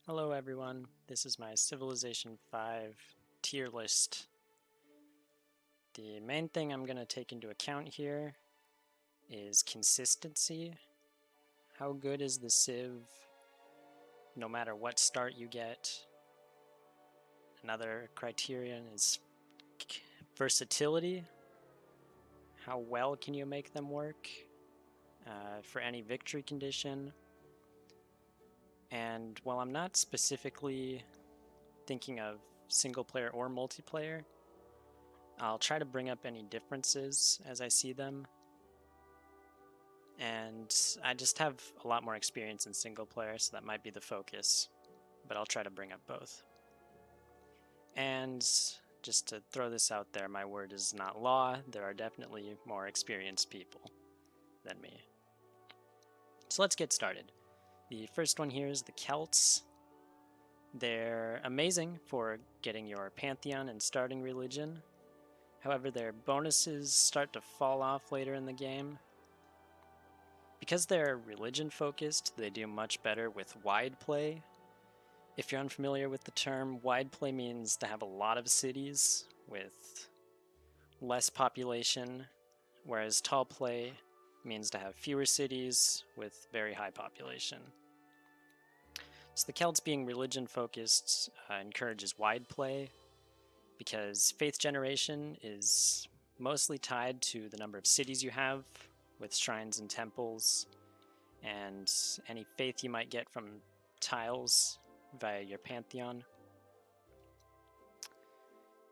Hello everyone, this is my Civilization 5 tier list. The main thing I'm going to take into account here is consistency. How good is the Civ no matter what start you get? Another criterion is versatility. How well can you make them work for any victory condition? And while I'm not specifically thinking of single player or multiplayer, I'll try to bring up any differences as I see them. And I just have a lot more experience in single player, so that might be the focus. But I'll try to bring up both. And just to throw this out there, my word is not law. There are definitely more experienced people than me. So let's get started. The first one here is the Celts. They're amazing for getting your pantheon and starting religion. However, their bonuses start to fall off later in the game. Because they're religion focused, they do much better with wide play. If you're unfamiliar with the term, wide play means to have a lot of cities with less population, whereas tall play means to have fewer cities with very high population. So the Celts being religion focused encourages wide play because faith generation is mostly tied to the number of cities you have with shrines and temples, and any faith you might get from tiles via your pantheon.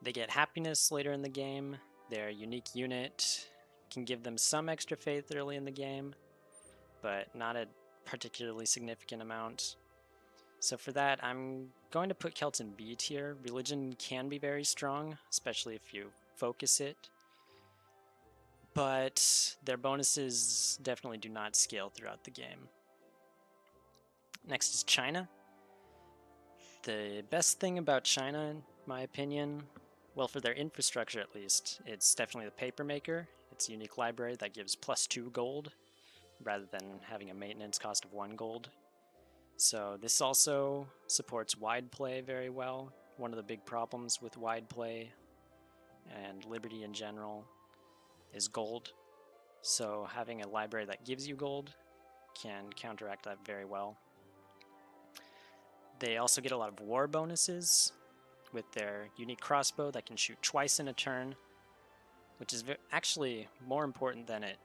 They get happiness later in the game. Their unique unit can give them some extra faith early in the game, but not a particularly significant amount. So for that, I'm going to put Celts in B tier. Religion can be very strong, especially if you focus it, but their bonuses definitely do not scale throughout the game. Next is China. The best thing about China, in my opinion, well, for their infrastructure at least, it's definitely the paper maker. It's a unique library that gives +2 gold, rather than having a maintenance cost of 1 gold. So this also supports wide play very well. One of the big problems with wide play and Liberty in general is gold. So having a library that gives you gold can counteract that very well. They also get a lot of war bonuses with their unique crossbow that can shoot twice in a turn, which is actually more important than it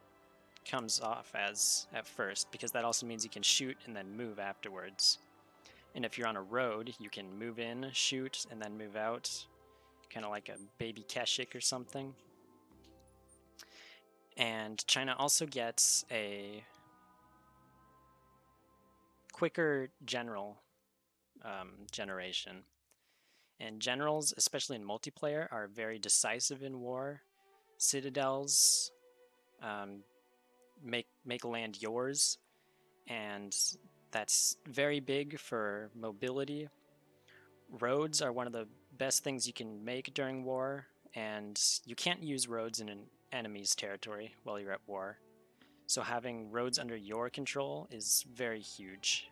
comes off as at first, because that also means you can shoot and then move afterwards. And if you're on a road, you can move in, shoot, and then move out, kind of like a baby Keshik or something. And China also gets a quicker general generation. And generals, especially in multiplayer, are very decisive in war. Citadels make land yours, and that's very big for mobility. Roads are one of the best things you can make during war, and you can't use roads in an enemy's territory while you're at war. So having roads under your control is very huge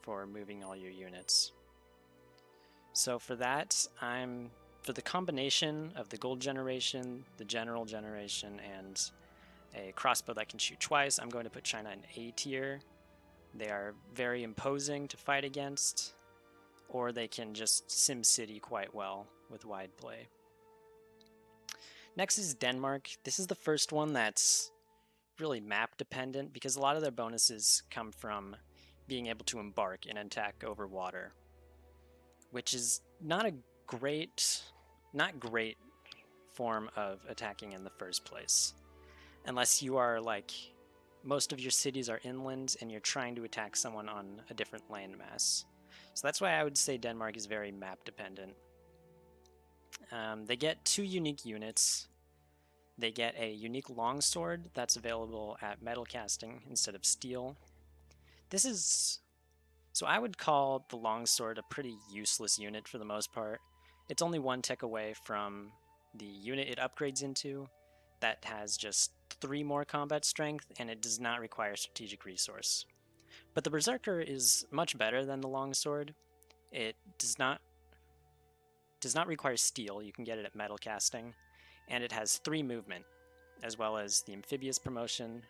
for moving all your units. So for that, for the combination of the gold generation, the general generation, and a crossbow that can shoot twice, I'm going to put China in A tier. They are very imposing to fight against, or they can just sim city quite well with wide play. Next is Denmark. This is the first one that's really map dependent because a lot of their bonuses come from being able to embark and attack over water, which is not great form of attacking in the first place. Unless you are like, most of your cities are inland and you're trying to attack someone on a different landmass. So that's why I would say Denmark is very map dependent. They get 2 unique units. They get a unique longsword that's available at metal casting instead of steel. So I would call the longsword a pretty useless unit for the most part. It's only 1 tech away from the unit it upgrades into that has just 3 more combat strength, and it does not require strategic resource. But the Berserker is much better than the longsword It does not require steel. You can get it at metal casting, and it has 3 movement, as well as the amphibious promotion,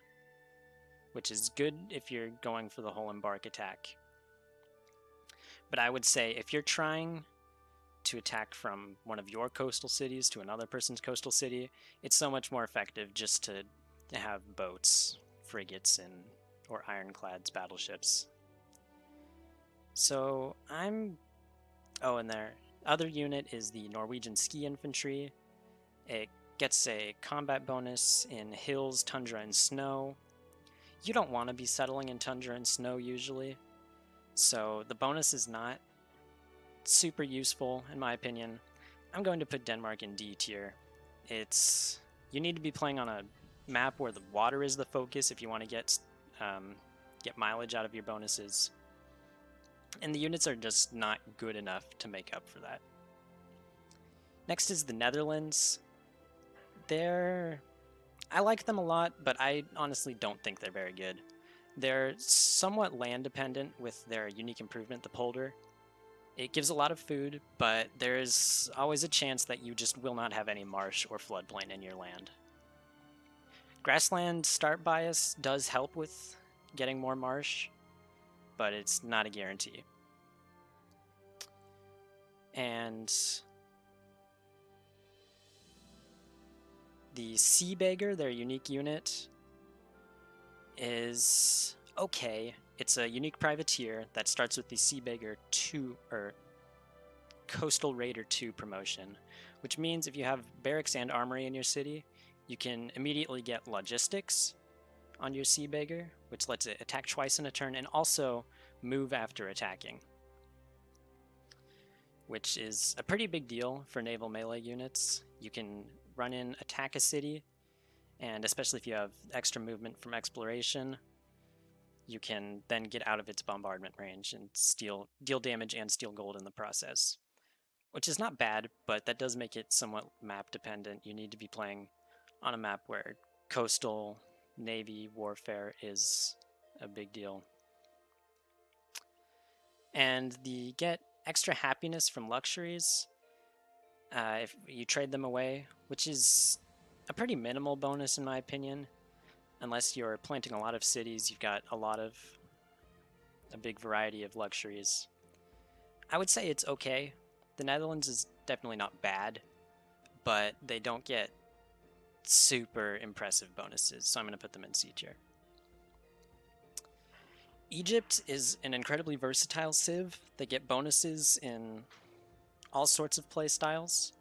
which is good if you're going for the whole embark attack. But I would say if you're trying to attack from one of your coastal cities to another person's coastal city, it's so much more effective just to have boats, frigates, or ironclads, battleships. So I'm... Oh, and their other unit is the Norwegian Ski Infantry. It gets a combat bonus in hills, tundra, and snow. You don't want to be settling in tundra and snow usually, so the bonus is not super useful in my opinion. I'm going to put Denmark in D tier. You need to be playing on a map where the water is the focus if you want to get mileage out of your bonuses. And the units are just not good enough to make up for that. Next is the Netherlands. I like them a lot, but I honestly don't think they're very good. They're somewhat land dependent with their unique improvement, the polder. It gives a lot of food, but there's always a chance that you just will not have any marsh or floodplain in your land. Grassland start bias does help with getting more marsh, but it's not a guarantee. And the Sea Beggar, their unique unit, is okay. It's a unique privateer that starts with the Sea Beggar 2, or Coastal Raider 2 promotion, which means if you have barracks and armory in your city, you can immediately get logistics on your Sea Beggar, which lets it attack twice in a turn and also move after attacking, which is a pretty big deal for naval melee units. You can run in, attack a city, and especially if you have extra movement from exploration, you can then get out of its bombardment range and deal damage and steal gold in the process, which is not bad, but that does make it somewhat map dependent. You need to be playing on a map where coastal navy warfare is a big deal. And the get extra happiness from luxuries if you trade them away, which is a pretty minimal bonus in my opinion. Unless you're planting a lot of cities, you've got a big variety of luxuries. I would say it's okay. The Netherlands is definitely not bad, but they don't get super impressive bonuses, so I'm going to put them in C tier. Egypt is an incredibly versatile civ. They get bonuses in all sorts of play styles.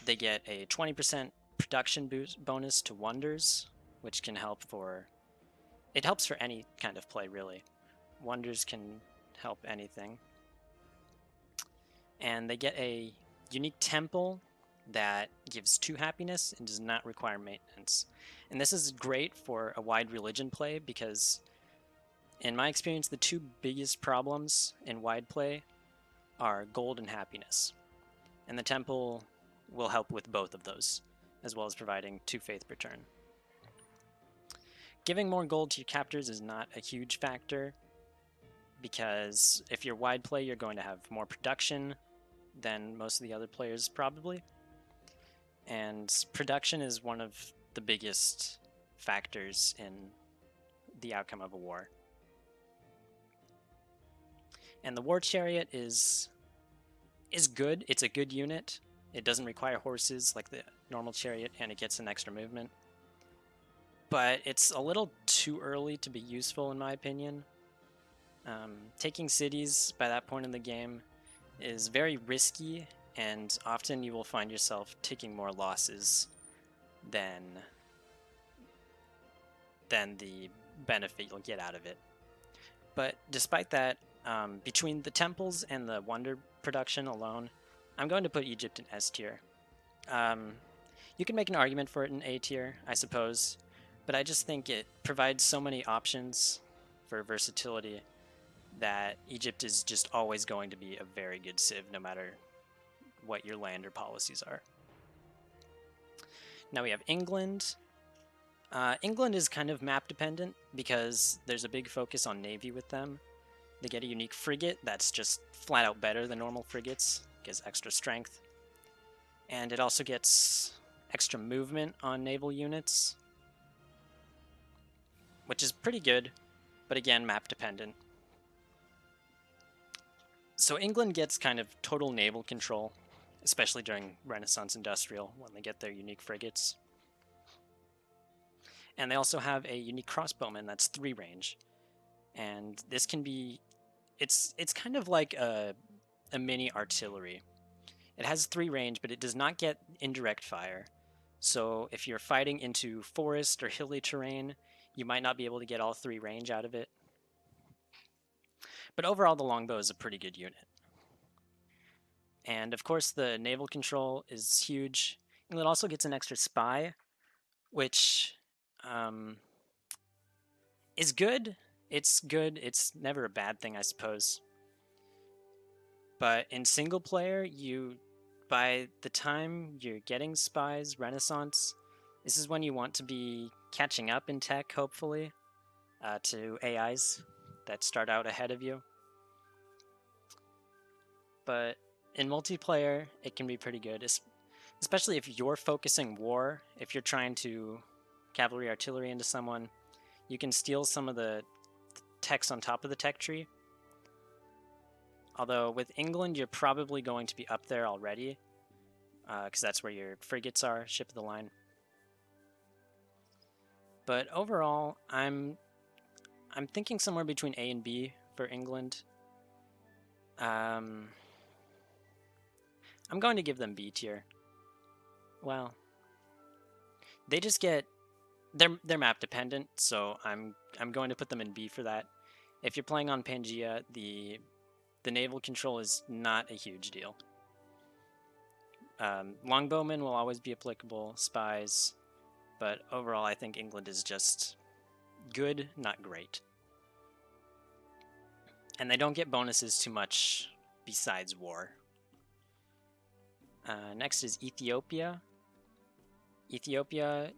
They get a 20% production bonus to wonders, which can help for... It helps for any kind of play, really. Wonders can help anything. And they get a unique temple that gives 2 happiness and does not require maintenance. And this is great for a wide religion play because, in my experience, the 2 biggest problems in wide play are gold and happiness. And the temple will help with both of those, as well as providing 2 faith per turn. Giving more gold to your captors is not a huge factor, because if you're wide play, you're going to have more production than most of the other players probably. And production is one of the biggest factors in the outcome of a war. And the War Chariot is good. It's a good unit. It doesn't require horses like the normal chariot, and it gets an extra movement. But it's a little too early to be useful, in my opinion. Taking cities by that point in the game is very risky, and often you will find yourself taking more losses than the benefit you'll get out of it. But despite that, between the temples and the wonder production alone, I'm going to put Egypt in S tier. You can make an argument for it in A tier, I suppose, but I just think it provides so many options for versatility that Egypt is just always going to be a very good civ, no matter what your land or policies are. Now we have England. England is kind of map dependent because there's a big focus on navy with them. They get a unique frigate that's just flat out better than normal frigates, gives extra strength. And it also gets extra movement on naval units, which is pretty good, but again, map dependent. So England gets kind of total naval control, especially during Renaissance Industrial when they get their unique frigates. And they also have a unique crossbowman that's 3 range. And this can be, it's kind of like a mini artillery. It has 3 range, but it does not get indirect fire. So if you're fighting into forest or hilly terrain, you might not be able to get all 3 range out of it. But overall, the longbow is a pretty good unit. And of course, the naval control is huge. England also gets an extra spy, which is good. It's good. It's never a bad thing, I suppose. But in single player, by the time you're getting spies, Renaissance, this is when you want to be catching up in tech, hopefully, to AIs that start out ahead of you. But in multiplayer, it can be pretty good, especially if you're focusing war. If you're trying to cavalry artillery into someone, you can steal some of the techs on top of the tech tree. Although with England, you're probably going to be up there already, because that's where your frigates are, ship of the line. But overall, I'm thinking somewhere between A and B for England. I'm going to give them B tier. Well, they just get they're map dependent, so I'm going to put them in B for that. If you're playing on Pangaea, the naval control is not a huge deal. Longbowmen will always be applicable, spies, but overall I think England is just good, not great. And they don't get bonuses too much besides war. Next is Ethiopia. Ethiopia,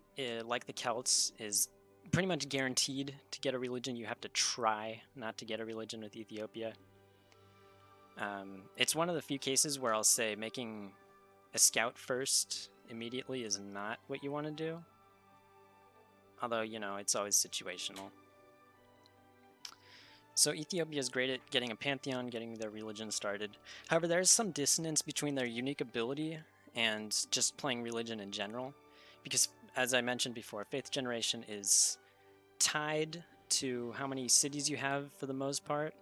like the Celts, is pretty much guaranteed to get a religion. You have to try not to get a religion with Ethiopia. It's one of the few cases where I'll say making a scout first immediately is not what you want to do. Although, it's always situational. So Ethiopia is great at getting a pantheon, getting their religion started. However, there is some dissonance between their unique ability and just playing religion in general. Because, as I mentioned before, 5th generation is tied to how many cities you have for the most part.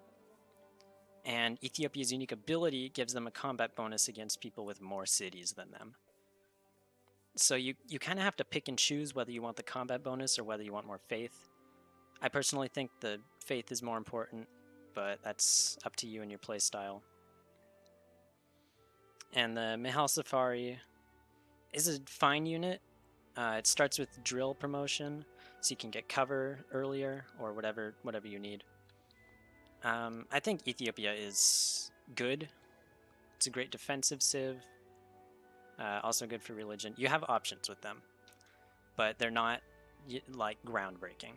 And Ethiopia's unique ability gives them a combat bonus against people with more cities than them. So you kind of have to pick and choose whether you want the combat bonus or whether you want more faith. I personally think the faith is more important, but that's up to you and your playstyle. And the Mihal Safari is a fine unit. It starts with drill promotion, so you can get cover earlier or whatever you need. I think Ethiopia is good. It's a great defensive civ. Also good for religion. You have options with them, but they're not like groundbreaking.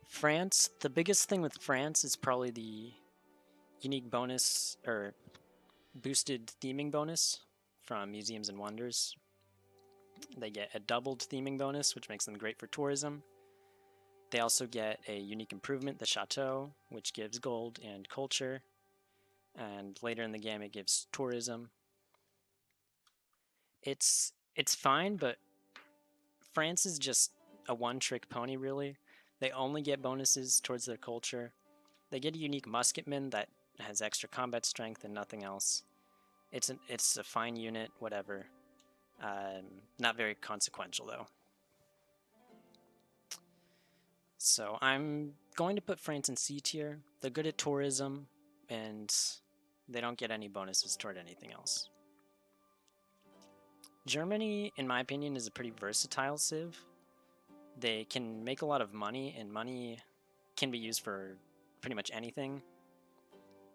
France, the biggest thing with France is probably the unique bonus or boosted theming bonus from Museums and Wonders. They get a doubled theming bonus, which makes them great for tourism. They also get a unique improvement, the Chateau, which gives gold and culture. And later in the game, it gives tourism. It's fine, but France is just a one-trick pony, really. They only get bonuses towards their culture. They get a unique musketman that has extra combat strength and nothing else. It's a fine unit, whatever. Not very consequential, though. So I'm going to put France in C tier. They're good at tourism, and they don't get any bonuses toward anything else. Germany, in my opinion, is a pretty versatile civ. They can make a lot of money, and money can be used for pretty much anything.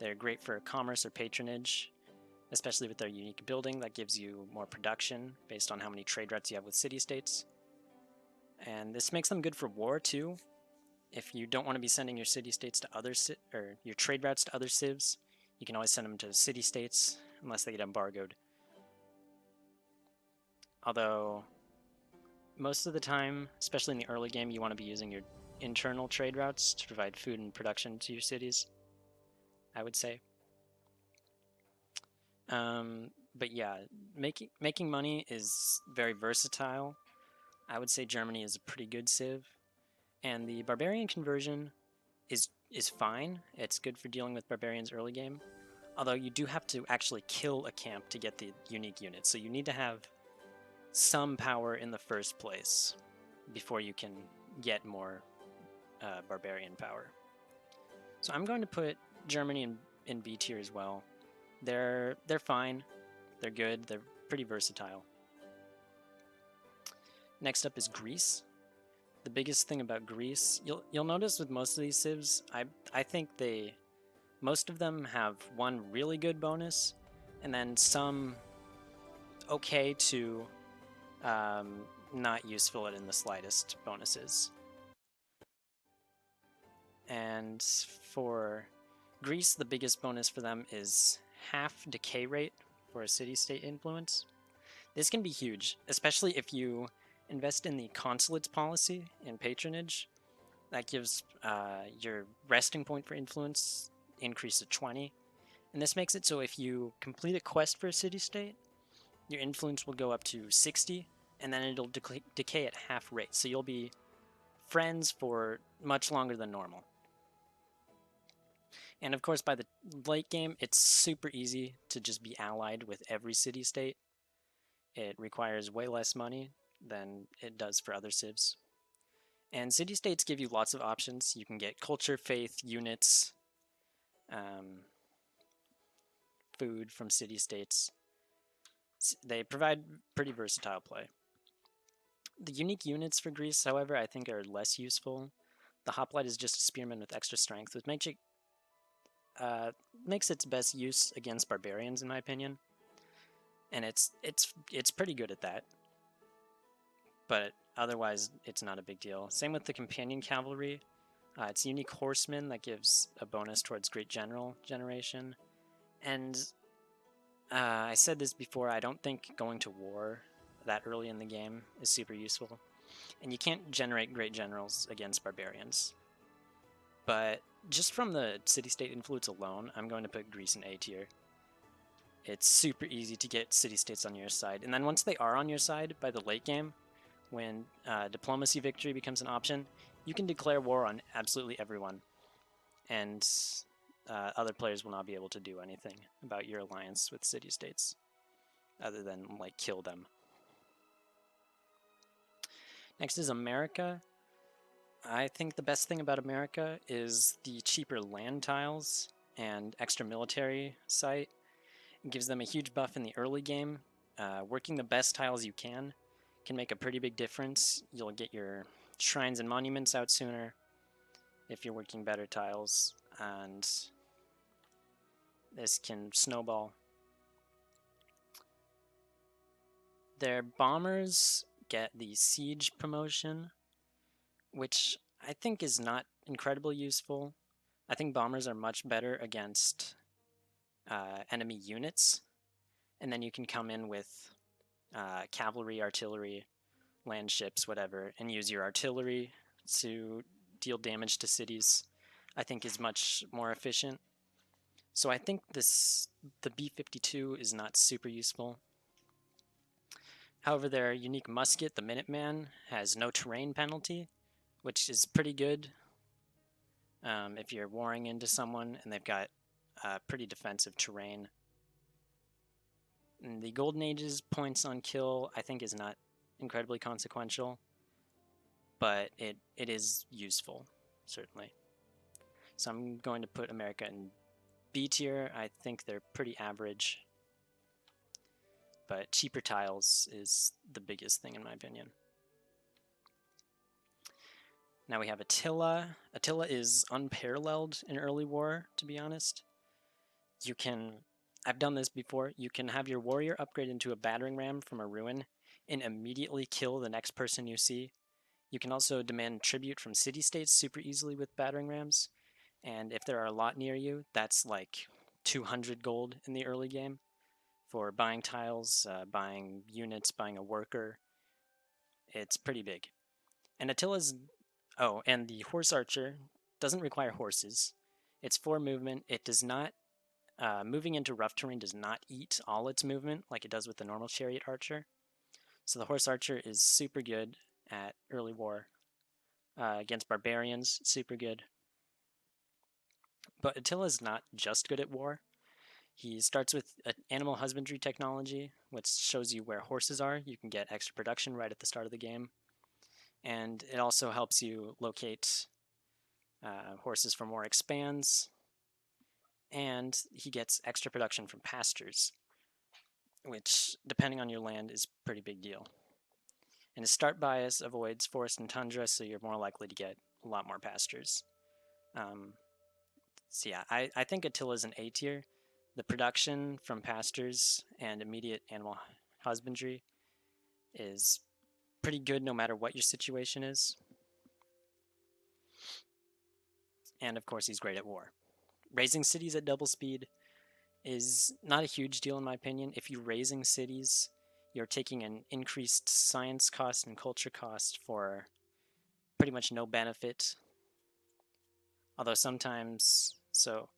They're great for commerce or patronage, especially with their unique building that gives you more production based on how many trade routes you have with city-states. And this makes them good for war, too. If you don't want to be sending your city-states to other or your trade routes to other civs, you can always send them to city-states unless they get embargoed. Although most of the time, especially in the early game, you want to be using your internal trade routes to provide food and production to your cities, I would say. But yeah, making money is very versatile. I would say Germany is a pretty good civ, and the barbarian conversion is fine. It's good for dealing with barbarians early game. Although you do have to actually kill a camp to get the unique units, so you need to have some power in the first place before you can get more barbarian power. So I'm going to put Germany in B tier as well. They're fine. They're good. They're pretty versatile. Next up is Greece. The biggest thing about Greece, you'll notice with most of these civs, I think most of them have one really good bonus, and then some okay to not useful in the slightest bonuses. And for Greece, the biggest bonus for them is half decay rate for a city-state influence. This can be huge, especially if you invest in the consulates policy in patronage. That gives your resting point for influence increase to 20. And this makes it so if you complete a quest for a city-state, your influence will go up to 60, and then it'll decay at half rate. So you'll be friends for much longer than normal. And of course, by the late game, it's super easy to just be allied with every city-state. It requires way less money than it does for other civs. And city-states give you lots of options. You can get culture, faith, units, food from city-states. They provide pretty versatile play. The unique units for Greece, however, I think are less useful. The hoplite is just a spearman with extra strength, which makes its best use against barbarians, in my opinion. And it's pretty good at that. But otherwise, it's not a big deal. Same with the companion cavalry. It's a unique horseman that gives a bonus towards Great General generation. And I said this before, I don't think going to war that early in the game is super useful. And you can't generate great generals against barbarians. But just from the city-state influence alone, I'm going to put Greece in A tier. It's super easy to get city-states on your side. And then once they are on your side by the late game, when diplomacy victory becomes an option, you can declare war on absolutely everyone. And other players will not be able to do anything about your alliance with city-states other than like kill them. Next is America. I think the best thing about America is the cheaper land tiles and extra military site. It gives them a huge buff in the early game. Working the best tiles you can make a pretty big difference. You'll get your shrines and monuments out sooner if you're working better tiles, and this can snowball. Their bombers get the siege promotion, which I think is not incredibly useful. I think bombers are much better against enemy units, and then you can come in with cavalry, artillery, land ships, whatever, and use your artillery to deal damage to cities. I think is much more efficient. So I think the B-52 is not super useful. However, their unique musket, the Minuteman, has no terrain penalty, which is pretty good if you're warring into someone and they've got pretty defensive terrain. And the Golden Age's points on kill, I think, is not incredibly consequential, but it is useful, certainly. So I'm going to put America in B tier. I think they're pretty average, but cheaper tiles is the biggest thing in my opinion. Now we have Attila. Attila is unparalleled in early war, to be honest. I've done this before, you can have your warrior upgrade into a battering ram from a ruin and immediately kill the next person you see. You can also demand tribute from city-states super easily with battering rams, and if there are a lot near you, that's like 200 gold in the early game for buying tiles, buying units, buying a worker. It's pretty big. And Attila's... Oh, and the horse archer doesn't require horses. It's 4 movement. It does not... moving into rough terrain does not eat all its movement like it does with the normal chariot archer. So the horse archer is super good at early war. Against barbarians, super good. But Attila is not just good at war. He starts with animal husbandry technology, which shows you where horses are. You can get extra production right at the start of the game. And it also helps you locate horses for more expands. And he gets extra production from pastures, which, depending on your land, is a pretty big deal. And his start bias avoids forest and tundra, so you're more likely to get a lot more pastures. So yeah, I think Attila's an A tier. The production from pastures and immediate animal husbandry is pretty good no matter what your situation is. And of course, he's great at war. Raising cities at double speed is not a huge deal in my opinion. If you're raising cities, you're taking an increased science cost and culture cost for pretty much no benefit. Although sometimes, so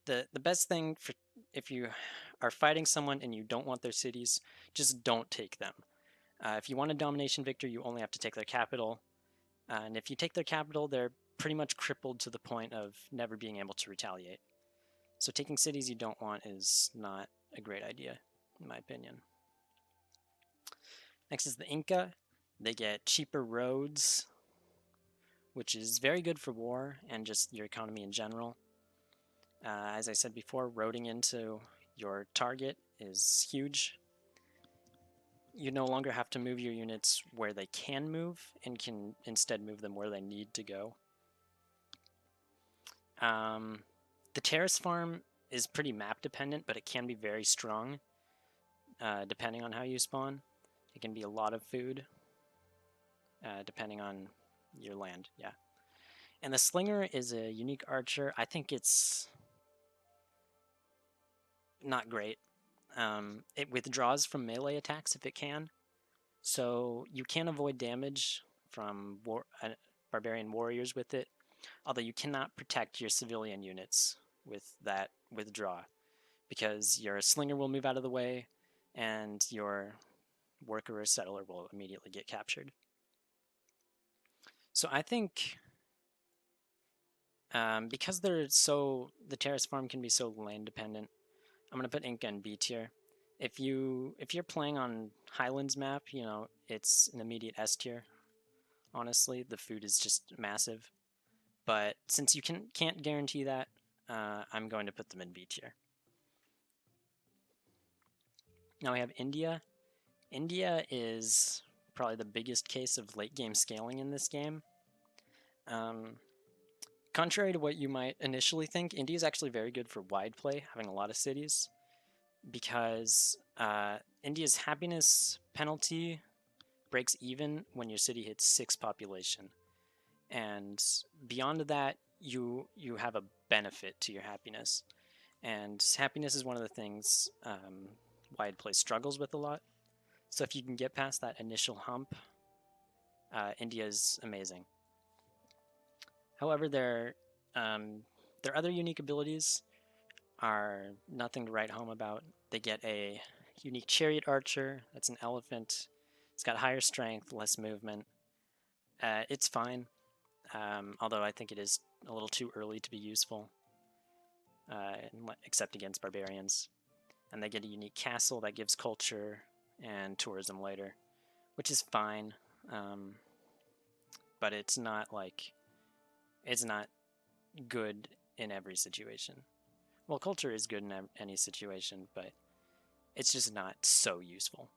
the best thing for if you are fighting someone and you don't want their cities, just don't take them. If you want a domination victory, you only have to take their capital. And if you take their capital, they're pretty much crippled to the point of never being able to retaliate. So taking cities you don't want is not a great idea, in my opinion. Next is the Inca. They get cheaper roads, which is very good for war and just your economy in general. As I said before, roading into your target is huge. You no longer have to move your units where they can move and can instead move them where they need to go. The terrace farm is pretty map dependent, but it can be very strong depending on how you spawn. It can be a lot of food depending on your land, yeah. And the Slinger is a unique archer. I think it's not great. It withdraws from melee attacks if it can. So you can avoid damage from barbarian warriors with it, although you cannot protect your civilian units with that withdraw, because your slinger will move out of the way and your worker or settler will immediately get captured. So I think because the terrace farm can be so land dependent, I'm gonna put Inca in B tier. If you're playing on Highlands map, you know, it's an immediate S tier. Honestly, the food is just massive. But since you can't guarantee that, I'm going to put them in B tier. Now we have India. India is probably the biggest case of late game scaling in this game. Contrary to what you might initially think, India is actually very good for wide play, having a lot of cities, because India's happiness penalty breaks even when your city hits 6 population. And beyond that, you have a benefit to your happiness. And happiness is one of the things wide play struggles with a lot. So if you can get past that initial hump, India is amazing. However, their other unique abilities are nothing to write home about. They get a unique chariot archer. That's an elephant. It's got higher strength, less movement. It's fine, although I think it is a little too early to be useful, except against barbarians. And they get a unique castle that gives culture and tourism later, which is fine, but it's not good in every situation. Well, culture is good in any situation, but it's just not so useful.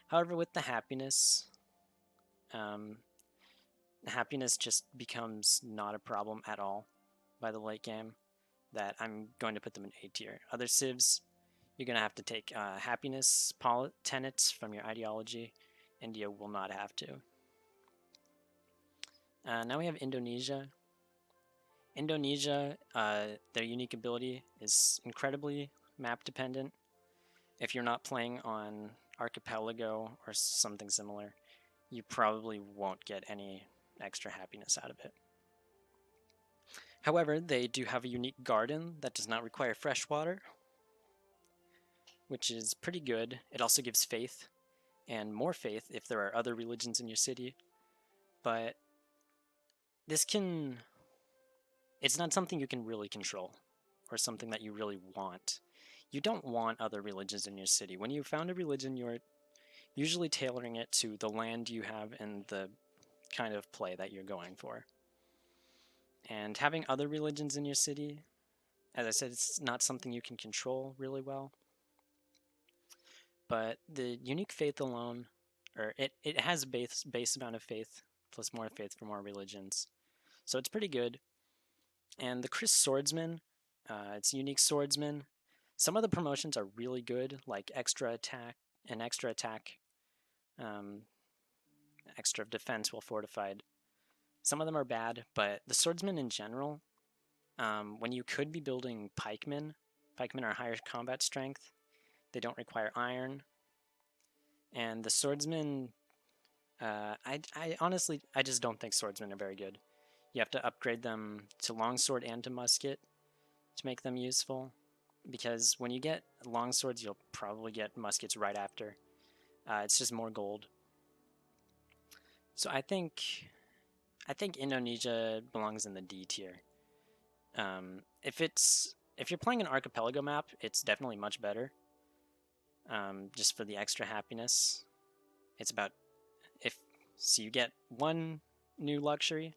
However, with the happiness, happiness just becomes not a problem at all by the late game, that I'm going to put them in A tier. Other civs, you're going to have to take happiness tenets from your ideology. India will not have to. Now we have Indonesia. Indonesia, their unique ability is incredibly map dependent. If you're not playing on Archipelago or something similar, you probably won't get any extra happiness out of it. However, they do have a unique garden that does not require fresh water, which is pretty good. It also gives faith, and more faith if there are other religions in your city. But this can... it's not something you can really control, or something that you really want. You don't want other religions in your city. When you found a religion, you're usually tailoring it to the land you have and the kind of play that you're going for. And having other religions in your city, as I said, it's not something you can control really well. But the unique faith alone, or it has base amount of faith, plus more faith for more religions. So it's pretty good. And the Chris Swordsman, it's unique swordsman. Some of the promotions are really good, like extra attack, extra defense while fortified. Some of them are bad, but the swordsman in general, when you could be building pikemen are higher combat strength. They don't require iron. And the swordsmen, I honestly, I just don't think swordsmen are very good. You have to upgrade them to longsword and to musket to make them useful. Because when you get longswords, you'll probably get muskets right after. It's just more gold. So I think Indonesia belongs in the D tier. If you're playing an archipelago map, it's definitely much better. Just for the extra happiness. It's about so you get one new luxury,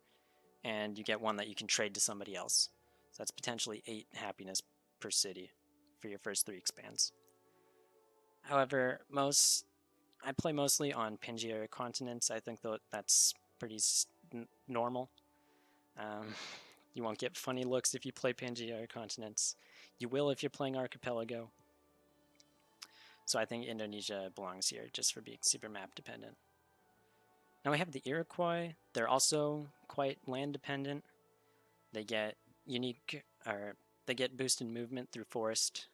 and you get one that you can trade to somebody else. So that's potentially 8 happiness per city for your first 3 expands. However, I play mostly on Pangaea continents. I think that's pretty normal. You won't get funny looks if you play Pangaea continents. You will if you're playing Archipelago. So I think Indonesia belongs here just for being super map dependent. Now we have the Iroquois. They're also quite land dependent. They get they get boosted movement through forest,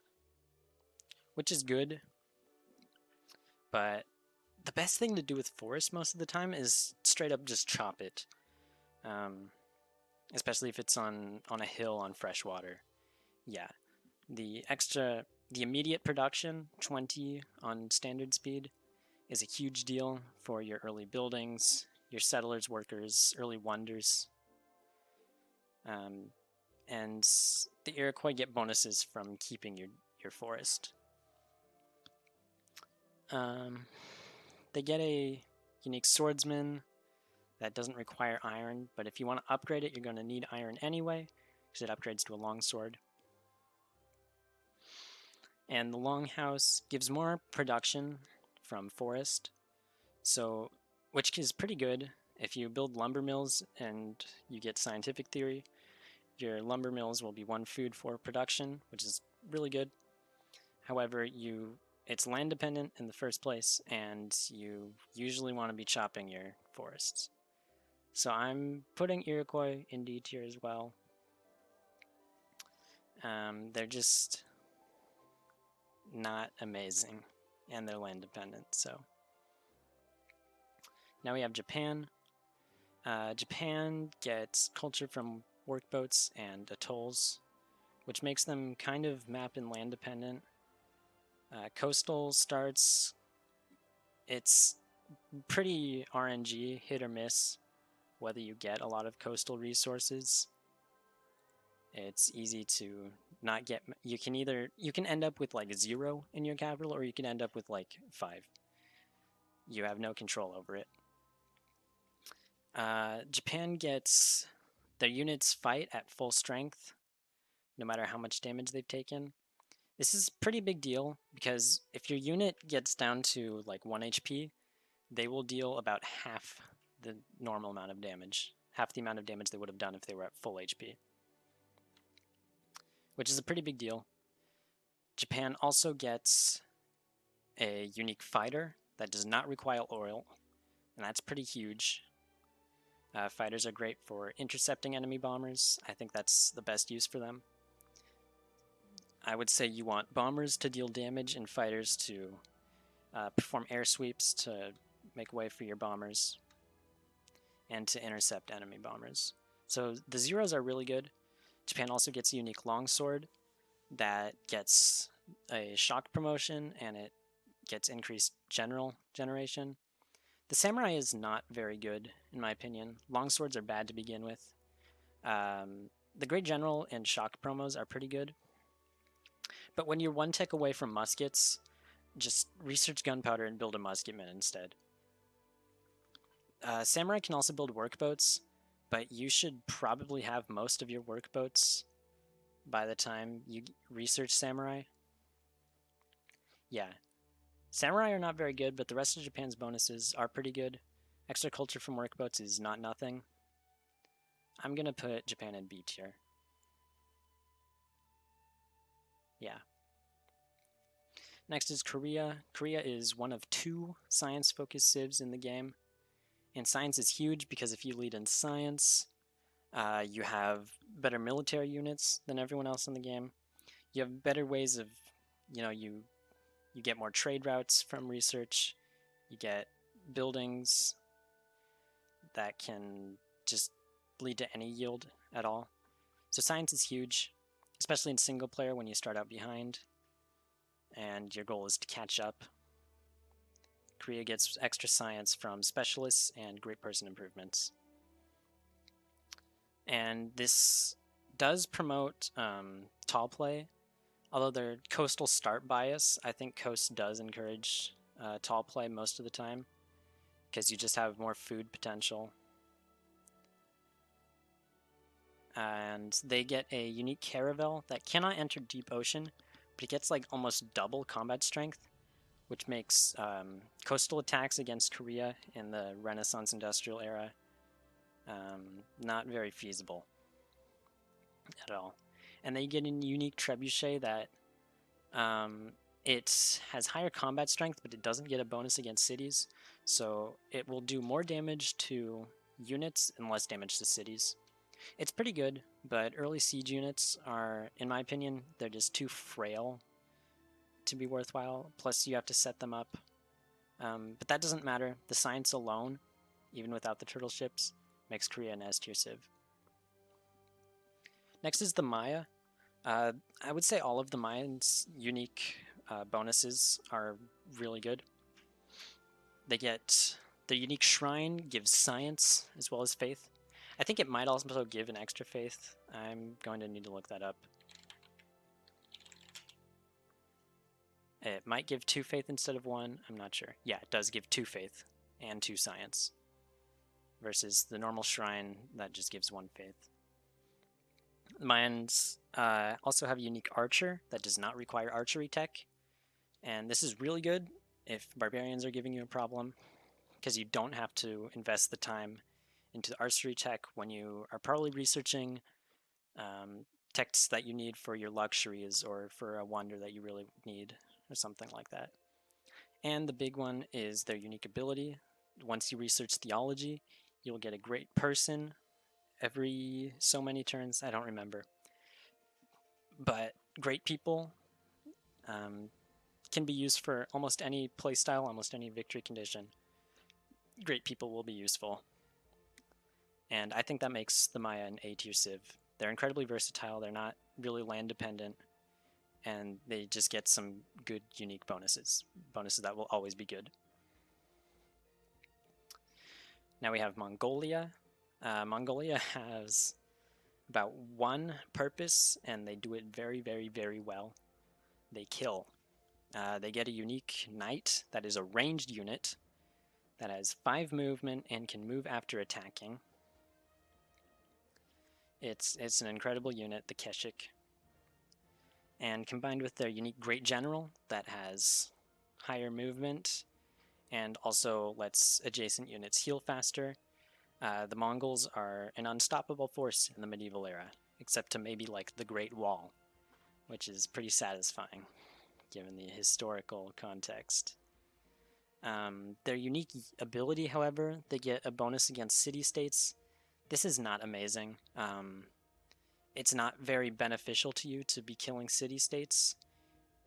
which is good. But the best thing to do with forest most of the time is straight up just chop it. Especially if it's on a hill on fresh water. Yeah. The immediate production, 20 on standard speed, is a huge deal for your early buildings, your settlers, workers, early wonders. And the Iroquois get bonuses from keeping your forest. They get a unique swordsman that doesn't require iron, but if you want to upgrade it, you're going to need iron anyway, because it upgrades to a longsword. And the longhouse gives more production from forest, so which is pretty good. If you build lumber mills and you get scientific theory, your lumber mills will be 1 food for production, which is really good. However, it's land dependent in the first place, and you usually want to be chopping your forests. So I'm putting Iroquois in D tier as well. They're just not amazing, and they're land dependent. So now we have Japan. Japan gets culture from workboats and atolls, which makes them kind of map and land dependent. Coastal starts, it's pretty RNG, hit or miss, whether you get a lot of coastal resources. It's easy to not get, you can end up with like 0 in your capital, or you can end up with like 5. You have no control over it. Japan gets their units fight at full strength, no matter how much damage they've taken. This is a pretty big deal, because if your unit gets down to like 1 HP, they will deal about half the normal amount of damage. Half the amount of damage they would have done if they were at full HP. Which is a pretty big deal. Japan also gets a unique fighter that does not require oil, and that's pretty huge. Fighters are great for intercepting enemy bombers. I think that's the best use for them. I would say you want bombers to deal damage and fighters to perform air sweeps to make way for your bombers and to intercept enemy bombers. So the zeros are really good. Japan also gets a unique longsword that gets a shock promotion and it gets increased general generation. The samurai is not very good, in my opinion. Longswords are bad to begin with. The Great General and shock promos are pretty good. But when you're one tick away from muskets, just research gunpowder and build a musketman instead. Samurai can also build workboats, but you should probably have most of your workboats by the time you research samurai. Yeah. Samurai are not very good, but the rest of Japan's bonuses are pretty good. Extra culture from workboats is not nothing. I'm going to put Japan in B tier. Yeah. Next is Korea. Korea is one of 2 science-focused civs in the game. And science is huge because if you lead in science, you have better military units than everyone else in the game. You have better ways of, you get more trade routes from research. You get buildings that can just lead to any yield at all. So science is huge, especially in single player when you start out behind and your goal is to catch up. Korea gets extra science from specialists and great person improvements. And this does promote tall play, although their coastal start bias, I think coast does encourage tall play most of the time because you just have more food potential. And they get a unique caravel that cannot enter deep ocean, but it gets like almost double combat strength, which makes coastal attacks against Korea in the Renaissance industrial era not very feasible at all. And they get a unique trebuchet that it has higher combat strength, but it doesn't get a bonus against cities, so it will do more damage to units and less damage to cities. It's pretty good, but early siege units are, in my opinion, they're just too frail to be worthwhile, plus you have to set them up. But that doesn't matter. The science alone, even without the turtle ships, makes Korea an S tier civ. Next is the Maya. I would say all of the Mayans' unique bonuses are really good. They get the unique shrine gives science as well as faith. I think it might also give an extra faith. I'm going to need to look that up. It might give 2 faith instead of 1. I'm not sure. Yeah, it does give 2 faith and 2 science versus the normal shrine that just gives 1 faith. The Mayans also have a unique archer that does not require archery tech. And this is really good if barbarians are giving you a problem, because you don't have to invest the time into the archery tech when you are probably researching texts that you need for your luxuries or for a wonder that you really need or something like that. And the big one is their unique ability. Once you research theology, you'll get a great person every so many turns. I don't remember. But great people can be used for almost any playstyle, almost any victory condition. Great people will be useful. And I think that makes the Maya an A tier civ. They're incredibly versatile, they're not really land dependent, and they just get some good unique bonuses. Bonuses that will always be good. Now we have Mongolia. Mongolia has about 1 purpose, and they do it very, very, very well. They kill. They get a unique knight that is a ranged unit that has 5 movement and can move after attacking. It's an incredible unit, the Keshik. And combined with their unique Great General that has higher movement and also lets adjacent units heal faster, the Mongols are an unstoppable force in the medieval era, except to maybe like the Great Wall, which is pretty satisfying given the historical context. Their unique ability, however, they get a bonus against city-states This is not amazing. It's not very beneficial to you to be killing city-states.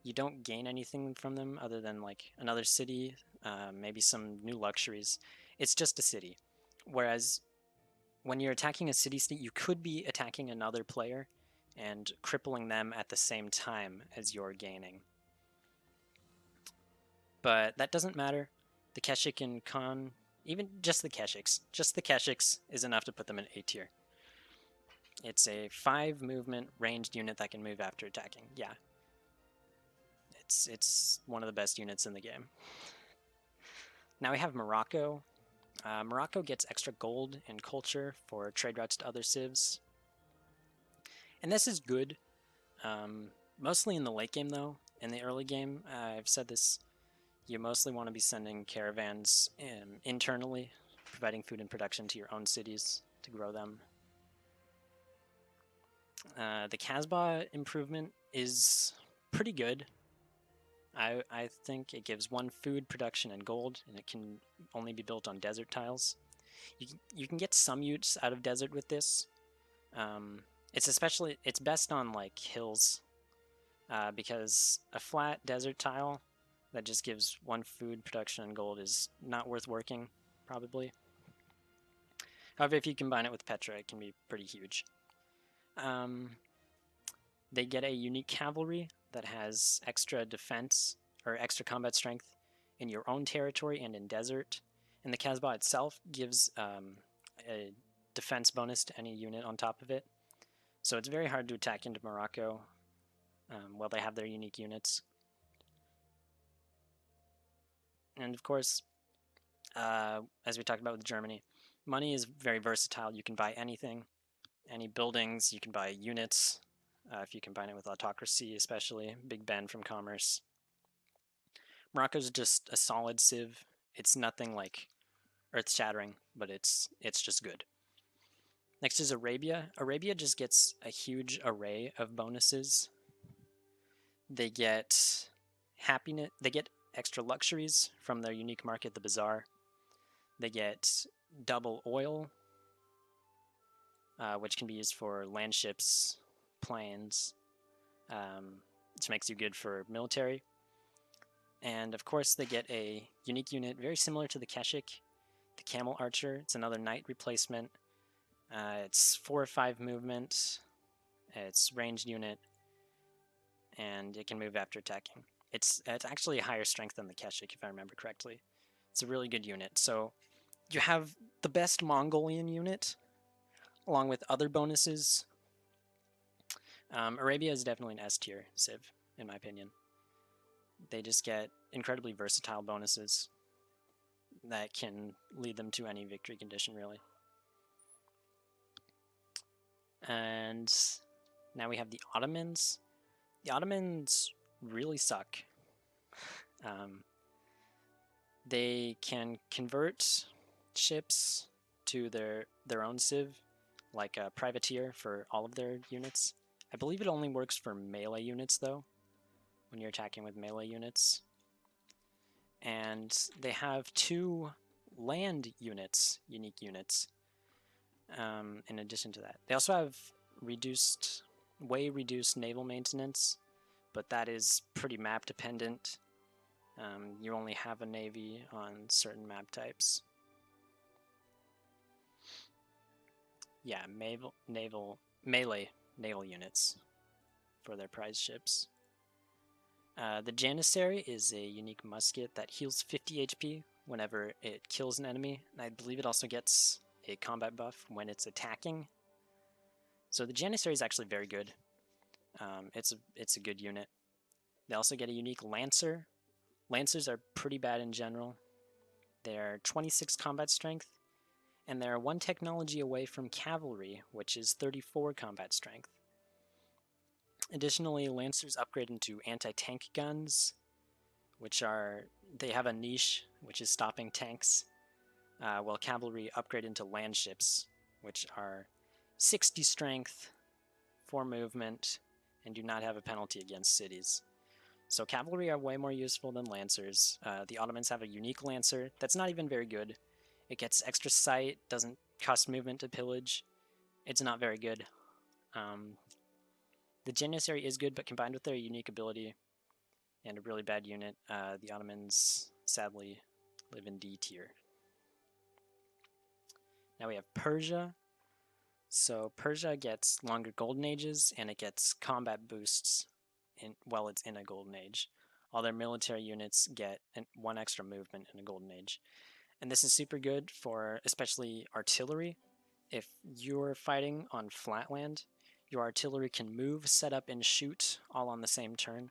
You don't gain anything from them other than like another city, maybe some new luxuries. It's just a city. Whereas when you're attacking a city-state, you could be attacking another player and crippling them at the same time as you're gaining. But that doesn't matter. The Keshik and Khan, even just the Keshiks is enough to put them in A tier. It's a 5 movement ranged unit that can move after attacking. Yeah. It's one of the best units in the game. Now we have Morocco. Morocco gets extra gold and culture for trade routes to other civs. And this is good. Mostly in the late game, though. In the early game, I've said this, you mostly want to be sending caravans internally, providing food and production to your own cities to grow them. The Kasbah improvement is pretty good. I think it gives 1 food, production, and gold, and it can only be built on desert tiles. You can get some use out of desert with this. It's best on like hills, because a flat desert tile that just gives 1 food, production, and gold is not worth working, probably. However, if you combine it with Petra, it can be pretty huge. They get a unique cavalry that has extra defense or extra combat strength in your own territory and in desert. And the Kasbah itself gives a defense bonus to any unit on top of it. So it's very hard to attack into Morocco while they have their unique units. And of course, as we talked about with Germany, money is very versatile. You can buy anything, any buildings, you can buy units. If you combine it with autocracy, especially, Big Ben from commerce. Morocco's just a solid civ. It's nothing like earth-shattering, but it's just good. Next is Arabia. Arabia just gets a huge array of bonuses. They get happiness. They get extra luxuries from their unique market, the Bazaar. They get double oil, which can be used for land ships, planes, which makes you good for military. And of course, they get a unique unit very similar to the Keshik, the Camel Archer. It's another knight replacement. It's 4 or 5 movement. It's ranged unit, and it can move after attacking. It's actually a higher strength than the Keshik, if I remember correctly. It's a really good unit. So you have the best Mongolian unit, along with other bonuses. Arabia is definitely an S tier civ, in my opinion. They just get incredibly versatile bonuses that can lead them to any victory condition, really. And now we have the Ottomans. The Ottomans really suck. They can convert ships to their own civ, like a privateer for all of their units. I believe it only works for melee units, though, when you're attacking with melee units. And they have 2 land units, unique units, in addition to that. They also have way reduced naval maintenance, but that is pretty map dependent. You only have a navy on certain map types. Yeah, melee naval units for their prize ships. The Janissary is a unique musket that heals 50 HP whenever it kills an enemy, and I believe it also gets a combat buff when it's attacking. So the Janissary is actually very good. It's a good unit. They also get a unique Lancer. Lancers are pretty bad in general. They're 26 combat strength, and they're 1 technology away from cavalry, which is 34 combat strength. Additionally, Lancers upgrade into anti-tank guns, they have a niche, which is stopping tanks, while cavalry upgrade into land ships, which are 60 strength, 4 movement, and do not have a penalty against cities. So cavalry are way more useful than Lancers. The Ottomans have a unique Lancer that's not even very good. It gets extra sight, doesn't cost movement to pillage. It's not very good. The Janissary is good, but combined with their unique ability and a really bad unit, the Ottomans sadly live in D tier. Now we have Persia. So Persia gets longer golden ages, and it gets combat boosts while it's in a golden age. All their military units get one extra movement in a golden age. And this is super good for especially artillery. If you're fighting on flatland, your artillery can move, set up, and shoot all on the same turn.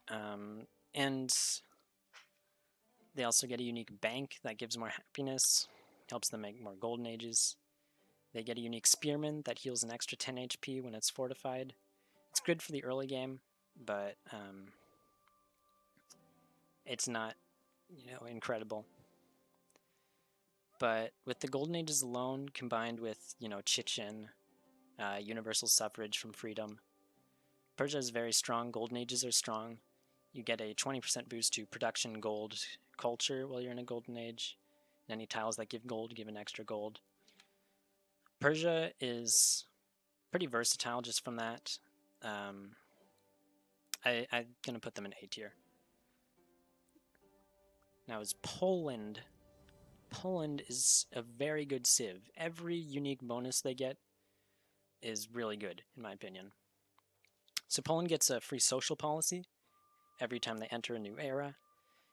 And they also get a unique bank that gives more happiness, helps them make more golden ages. They get a unique spearman that heals an extra 10 HP when it's fortified. It's good for the early game, but it's not, incredible. But with the golden ages alone, combined with, Chichen, universal suffrage from freedom, Persia is very strong. Golden ages are strong. You get a 20% boost to production gold culture while you're in a golden age. And any tiles that give gold give an extra gold. Persia is pretty versatile just from that. I'm going to put them in A tier. Now is Poland. Poland is a very good civ. Every unique bonus they get is really good, in my opinion. So Poland gets a free social policy every time they enter a new era.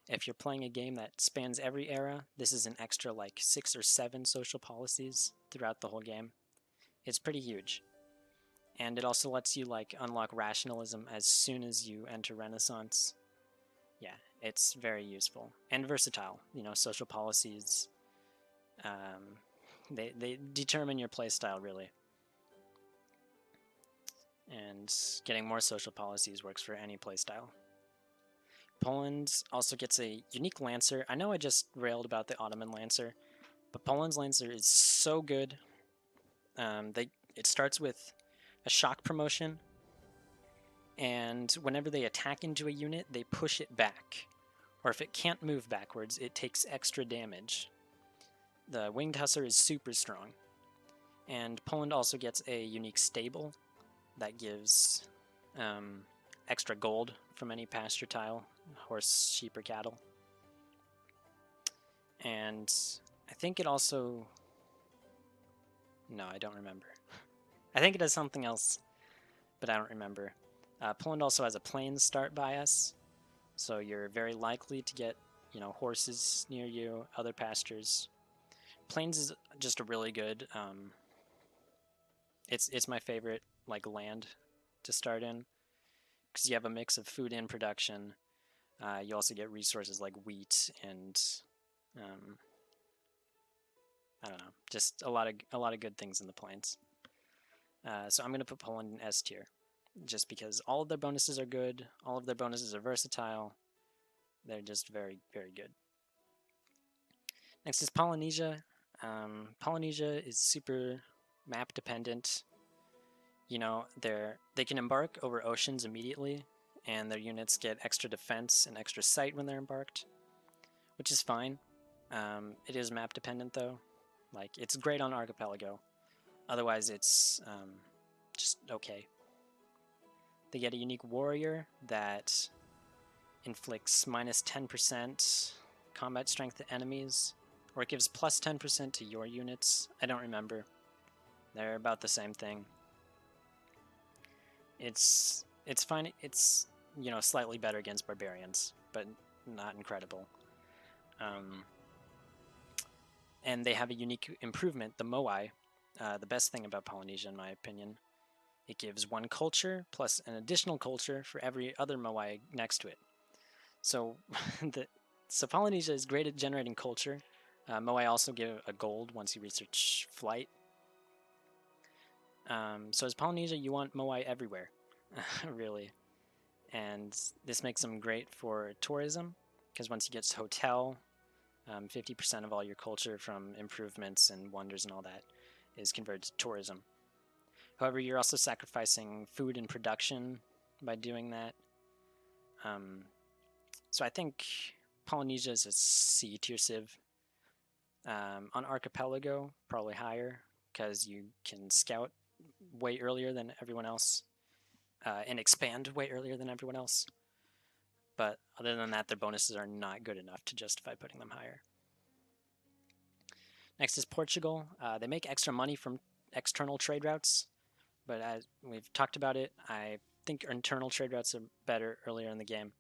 If you're playing a game that spans every era, this is an extra 6 or 7 social policies throughout the whole game. It's pretty huge. And it also lets you unlock rationalism as soon as you enter Renaissance. Yeah, it's very useful and versatile. Social policies, they determine your playstyle, really. And getting more social policies works for any playstyle. Poland also gets a unique Lancer. I know I just railed about the Ottoman Lancer, but Poland's Lancer is so good. It starts with a shock promotion, and whenever they attack into a unit, they push it back. Or if it can't move backwards, it takes extra damage. The Winged Hussar is super strong. And Poland also gets a unique stable that gives extra gold from any pasture tile, horse, sheep, or cattle. And I think it also... No, I don't remember. I think it does something else, but I don't remember. Poland also has a plains start bias, so you're very likely to get, horses near you, other pastures. Plains is just a really good... It's my favorite land to start in, because you have a mix of food and production. You also get resources like wheat and I don't know, just a lot of good things in the plains. So I'm going to put Poland in S tier, just because all of their bonuses are good, all of their bonuses are versatile. They're just very, very good. Next is Polynesia. Polynesia is super map dependent. They can embark over oceans immediately, and their units get extra defense and extra sight when they're embarked, which is fine. It is map dependent though. It's great on Archipelago. Otherwise, it's just okay. They get a unique warrior that inflicts minus 10% combat strength to enemies, or it gives plus 10% to your units. I don't remember. They're about the same thing. It's fine. It's slightly better against barbarians, but not incredible. And they have a unique improvement, the Moai. The best thing about Polynesia, in my opinion, it gives 1 culture plus an additional culture for every other Moai next to it. So, so Polynesia is great at generating culture. Moai also give a gold once you research flight. So as Polynesia, you want Moai everywhere, really. And this makes them great for tourism, because once you get to hotel, 50% of all your culture from improvements and wonders and all that is converted to tourism. However, you're also sacrificing food and production by doing that. So I think Polynesia is a C tier civ. On Archipelago, probably higher, because you can scout way earlier than everyone else, and expand way earlier than everyone else. But other than that, their bonuses are not good enough to justify putting them higher. Next is Portugal. They make extra money from external trade routes, but as we've talked about it, I think internal trade routes are better earlier in the game.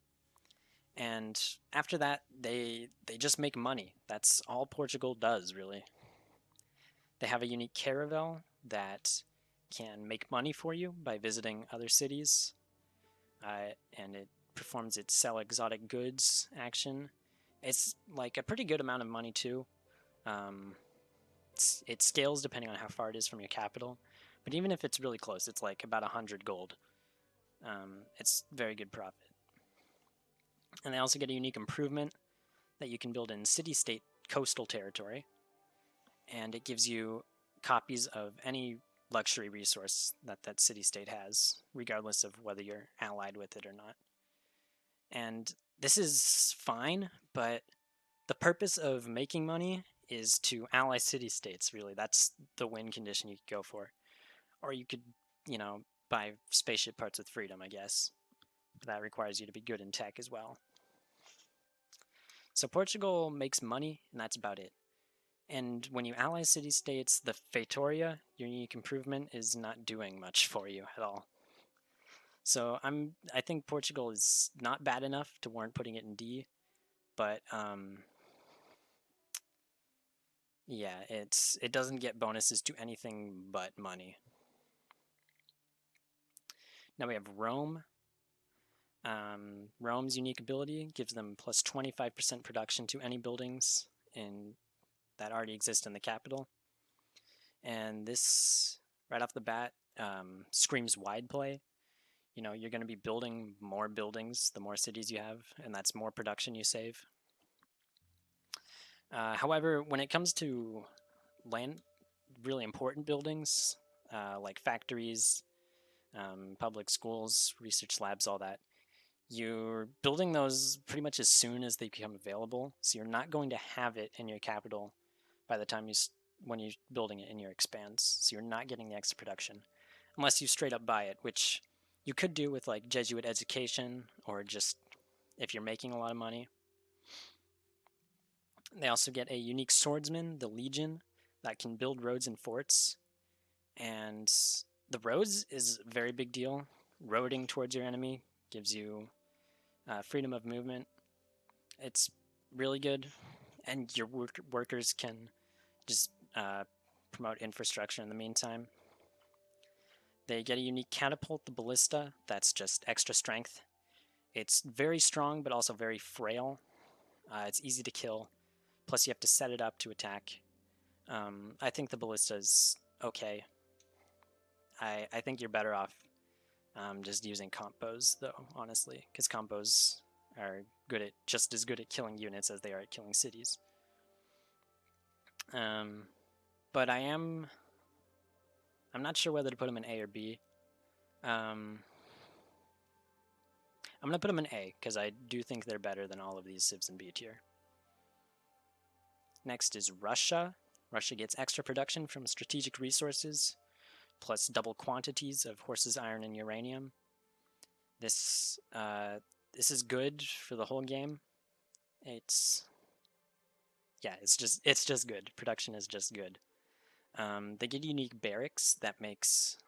And after that, they just make money. That's all Portugal does, really. They have a unique caravel that can make money for you by visiting other cities, and it performs its sell exotic goods action. It's like a pretty good amount of money too. It scales depending on how far it is from your capital, but even if it's really close, it's like about 100 gold. It's very good profit. And they also get a unique improvement that you can build in city-state coastal territory, and it gives you copies of any luxury resource that city-state has, regardless of whether you're allied with it or not. And this is fine, but the purpose of making money is to ally city-states, really. That's the win condition you could go for. Or you could, buy spaceship parts with freedom, I guess. But that requires you to be good in tech as well. So Portugal makes money, and that's about it. And when you ally city-states, the Feitoria, your unique improvement, is not doing much for you at all. So I think Portugal is not bad enough to warrant putting it in D, but yeah, it doesn't get bonuses to anything but money. Now we have Rome. Rome's unique ability gives them plus 25% production to any buildings that already exist in the capital. And this, right off the bat, screams wide play. You're going to be building more buildings the more cities you have, and that's more production you save. However, when it comes to land, really important buildings, like factories, public schools, research labs, all that, you're building those pretty much as soon as they become available. So you're not going to have it in your capital by the time when you're building it in your expands. So you're not getting the extra production unless you straight up buy it, which you could do with like Jesuit education or just if you're making a lot of money. They also get a unique swordsman, the Legion, that can build roads and forts. And the roads is a very big deal. Roading towards your enemy gives you freedom of movement. It's really good. And your workers can just promote infrastructure in the meantime. They get a unique catapult, the ballista, that's just extra strength. It's very strong, but also very frail. It's easy to kill. Plus, you have to set it up to attack. I think the ballista is okay. I think you're better off just using compos, though, honestly, because compos are just as good at killing units as they are at killing cities. But I'm not sure whether to put them in A or B. I'm going to put them in A, because I do think they're better than all of these civs in B tier. Next is Russia. Russia gets extra production from strategic resources, plus double quantities of horses, iron, and uranium. This is good for the whole game. It's just good. Production is just good. They get unique barracks that makes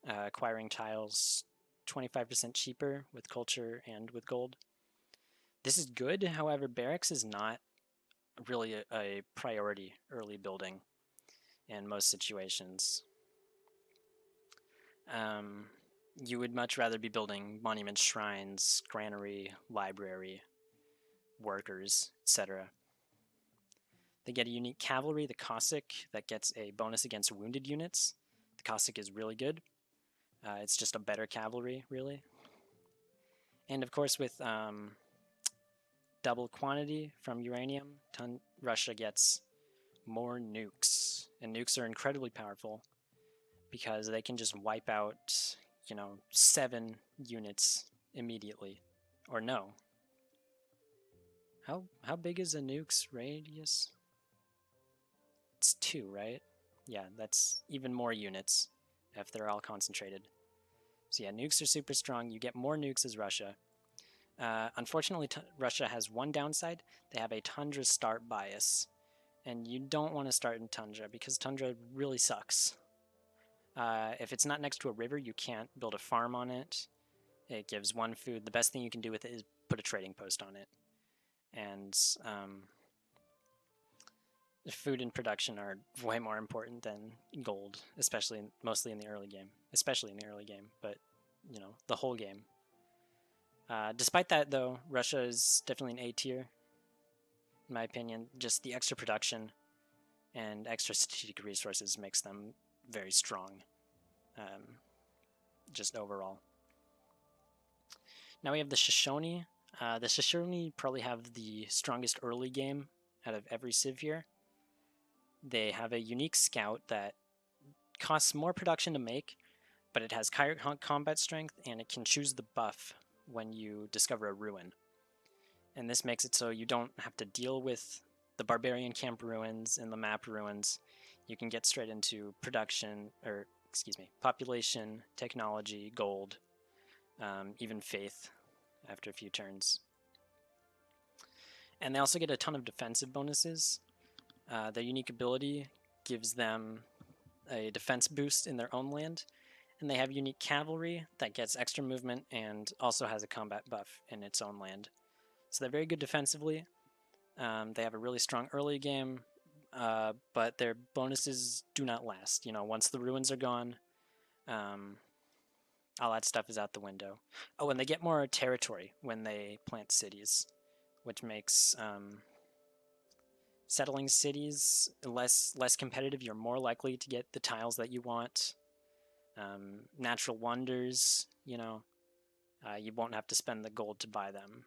acquiring tiles 25% cheaper with culture and with gold. This is good, however, barracks is not really a priority early building in most situations. You would much rather be building monuments, shrines, granary, library, workers, etc. They get a unique cavalry, the Cossack, that gets a bonus against wounded units. The Cossack is really good. It's just a better cavalry, really. And of course, with double quantity from uranium, Russia gets more nukes. And nukes are incredibly powerful because they can just wipe out, 7 units immediately. Or no. How big is a nuke's radius? That's 2, right? Yeah, that's even more units if they're all concentrated. So yeah, nukes are super strong. You get more nukes as Russia. Unfortunately, Russia has one downside. They have a tundra start bias. And you don't want to start in tundra because tundra really sucks. If it's not next to a river, you can't build a farm on it. It gives 1 food. The best thing you can do with it is put a trading post on it. And food and production are way more important than gold, mostly in the early game. Especially in the early game, but, the whole game. Despite that, though, Russia is definitely an A tier, in my opinion. Just the extra production and extra strategic resources makes them very strong, just overall. Now we have the Shoshone. The Shoshone probably have the strongest early game out of every civ here. They have a unique scout that costs more production to make, but it has higher combat strength, and it can choose the buff when you discover a ruin. And this makes it so you don't have to deal with the barbarian camp ruins and the map ruins. You can get straight into population, technology, gold, even faith after a few turns. And they also get a ton of defensive bonuses. Their unique ability gives them a defense boost in their own land, and they have unique cavalry that gets extra movement and also has a combat buff in its own land. So they're very good defensively. They have a really strong early game, but their bonuses do not last. Once the ruins are gone, all that stuff is out the window. Oh, and they get more territory when they plant cities, which makes settling cities less competitive. You're more likely to get the tiles that you want. Natural wonders, you won't have to spend the gold to buy them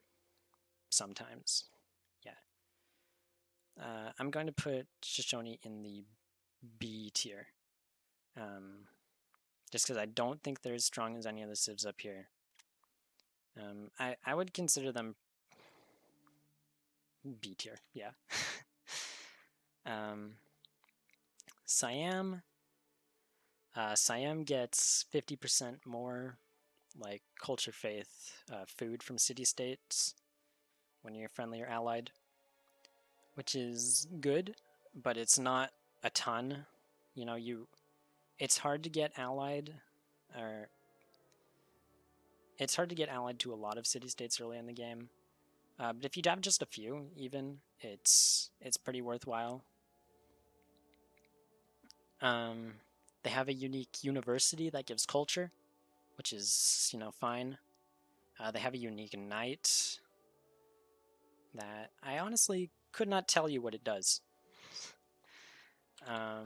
sometimes. Yeah. I'm going to put Shoshone in the B tier. Just because I don't think they're as strong as any of the civs up here. I would consider them B tier, yeah. Siam. Siam gets 50% more culture, faith, food from city-states when you're friendly or allied, which is good, but it's not a ton. It's hard to get allied, or it's hard to get allied to a lot of city-states early in the game. But if you have just a few, even, it's pretty worthwhile. They have a unique university that gives culture, which is, fine. They have a unique knight that I honestly could not tell you what it does. I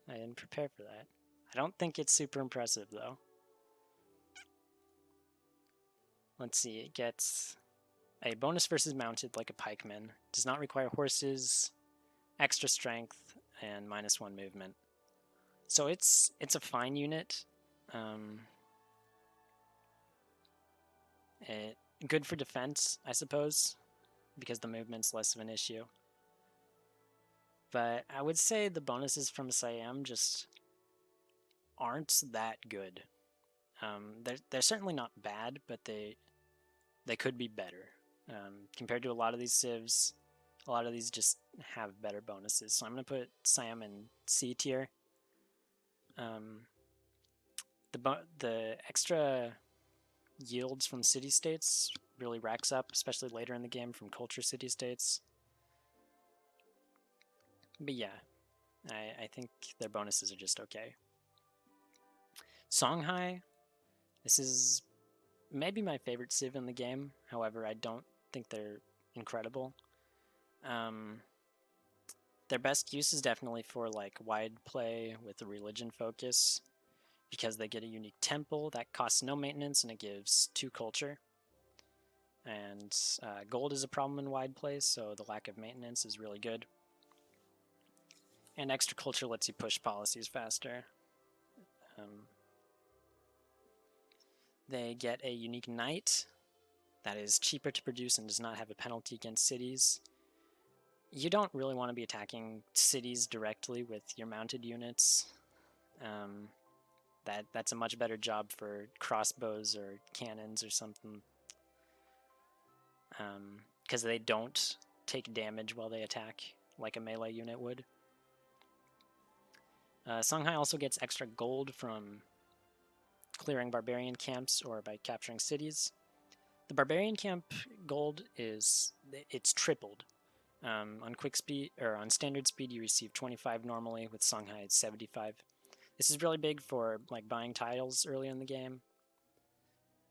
didn't prepare for that. I don't think it's super impressive, though. Let's see, it gets a bonus versus mounted like a pikeman. Does not require horses, extra strength, and -1 movement. So it's a fine unit. Good for defense, I suppose, because the movement's less of an issue. But I would say the bonuses from Siam just aren't that good. They're certainly not bad, but they could be better. Compared to a lot of these civs, a lot of these just have better bonuses. So I'm going to put Siam in C tier. The extra yields from city-states really racks up, especially later in the game from culture city-states. But yeah, I think their bonuses are just okay. Songhai, this is maybe my favorite civ in the game. However, I don't think they're incredible. Their best use is definitely for wide play with a religion focus, because they get a unique temple that costs no maintenance and it gives 2 culture. And gold is a problem in wide play, so the lack of maintenance is really good. And extra culture lets you push policies faster. They get a unique knight that is cheaper to produce and does not have a penalty against cities. You don't really want to be attacking cities directly with your mounted units. That's a much better job for crossbows or cannons or something, because they don't take damage while they attack like a melee unit would. Songhai also gets extra gold from clearing barbarian camps or by capturing cities. The barbarian camp gold it's tripled. On quick speed or on standard speed, you receive 25 normally. With Songhai, it's 75. This is really big for like buying tiles early in the game.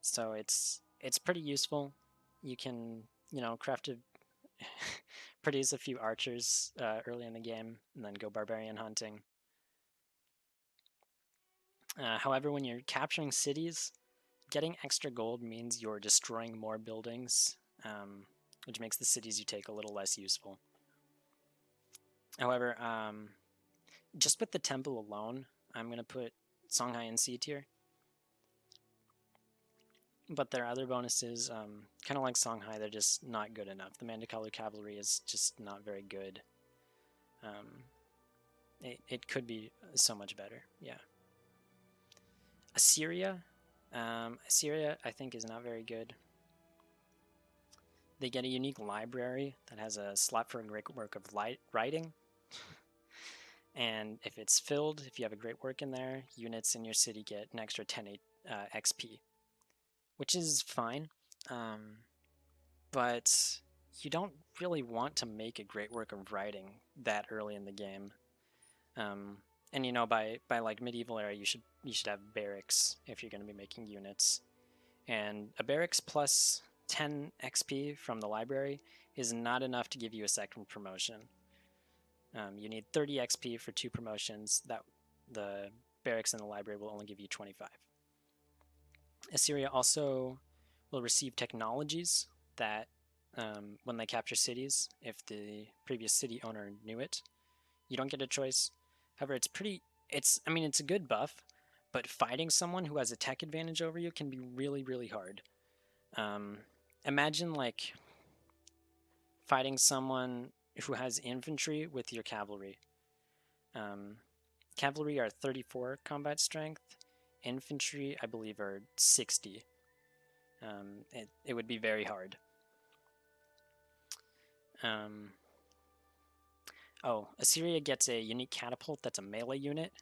So it's pretty useful. You can craft produce a few archers early in the game, and then go barbarian hunting. However, when you're capturing cities, getting extra gold means you're destroying more buildings, which makes the cities you take a little less useful. However, just with the temple alone, I'm going to put Songhai in C tier. But there are other bonuses, kind of like Songhai, they're just not good enough. The Mandakalu cavalry is just not very good. It could be so much better, yeah. Assyria. Assyria, I think, is not very good. They get a unique library that has a slot for a great work of writing. And if it's filled, if you have a great work in there, units in your city get an extra 10 XP, which is fine. But you don't really want to make a great work of writing that early in the game. And by like medieval era, you should have barracks if you're going to be making units. And a barracks plus 10 XP from the library is not enough to give you a second promotion. You need 30 XP for 2 promotions. That the barracks in the library will only give you 25. Assyria also will receive technologies that, when they capture cities, if the previous city owner knew it, you don't get a choice. However, it's a good buff, but fighting someone who has a tech advantage over you can be really, really hard. Imagine like fighting someone who has infantry with your cavalry. Cavalry are 34 combat strength. Infantry, I believe, are 60. It would be very hard. Assyria gets a unique catapult that's a melee unit.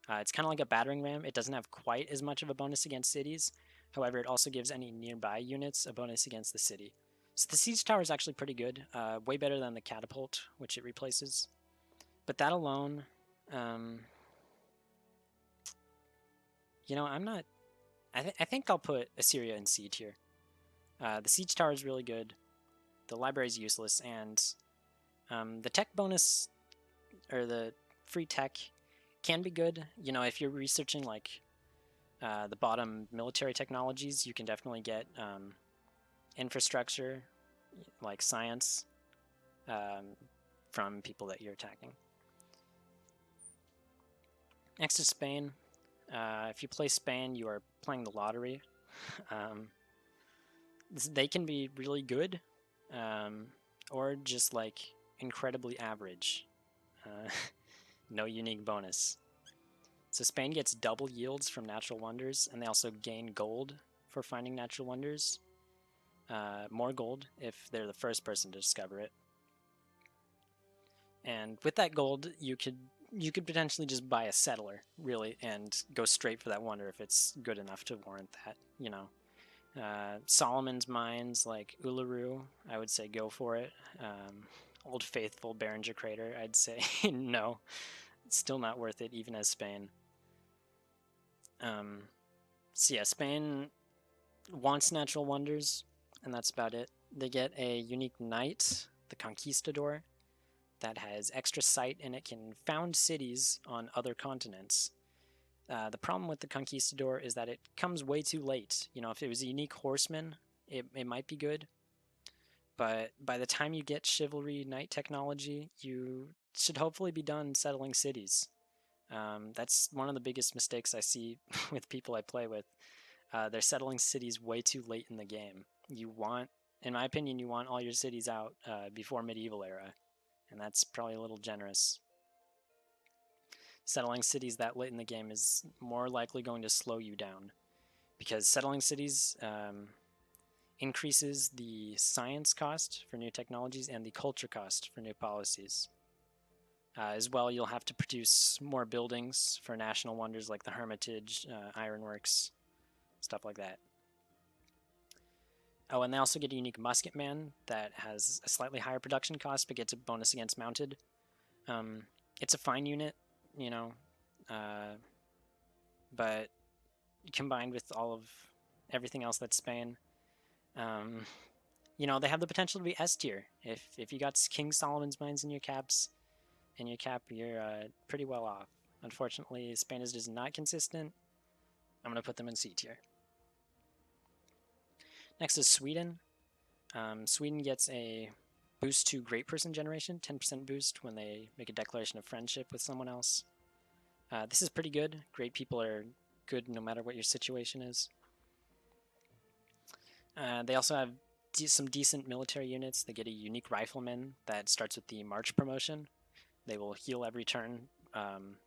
It's kind of like a battering ram. It doesn't have quite as much of a bonus against cities. However, it also gives any nearby units a bonus against the city. So the siege tower is actually pretty good. Way better than the catapult, which it replaces. But that alone, I'm not... I think I'll put Assyria in C tier. The siege tower is really good. The library is useless, and the tech bonus, or the free tech, can be good. If you're researching like the bottom military technologies, you can definitely get infrastructure, like science, from people that you're attacking. Next is Spain. If you play Spain, you are playing the lottery. They can be really good, or just like incredibly average. No unique bonus. So Spain gets double yields from natural wonders, and they also gain gold for finding natural wonders. More gold if they're the first person to discover it. And with that gold, you could potentially just buy a settler, really, and go straight for that wonder if it's good enough to warrant that. Solomon's mines, like Uluru, I would say go for it. Old Faithful, Berenger Crater, I'd say no. It's still not worth it, even as Spain. So yeah, Spain wants natural wonders, and that's about it. They get a unique knight, the Conquistador, that has extra sight, and it can found cities on other continents. The problem with the Conquistador is that it comes way too late. If it was a unique horseman, it might be good. But by the time you get chivalry knight technology, you should hopefully be done settling cities. That's one of the biggest mistakes I see with people I play with. They're settling cities way too late in the game. In my opinion, you want all your cities out before medieval era. and that's probably a little generous. Settling cities that late in the game is more likely going to slow you down, because settling cities increases the science cost for new technologies and the culture cost for new policies. As well, you'll have to produce more buildings for national wonders like the Hermitage, Ironworks, stuff like that. Oh, and they also get a unique musketman that has a slightly higher production cost, but gets a bonus against mounted. It's a fine unit, you know, but combined with all of everything else that's Spain, you know, they have the potential to be S tier. If you got King Solomon's mines in your caps, you're pretty well off. Unfortunately, Spain is just not consistent. I'm going to put them in C tier. Next is Sweden. Sweden gets a boost to Great Person Generation, 10% boost when they make a declaration of friendship with someone else. This is pretty good. Great people are good no matter what your situation is. They also have some decent military units. They get a unique rifleman that starts with the March promotion. They will heal every turn,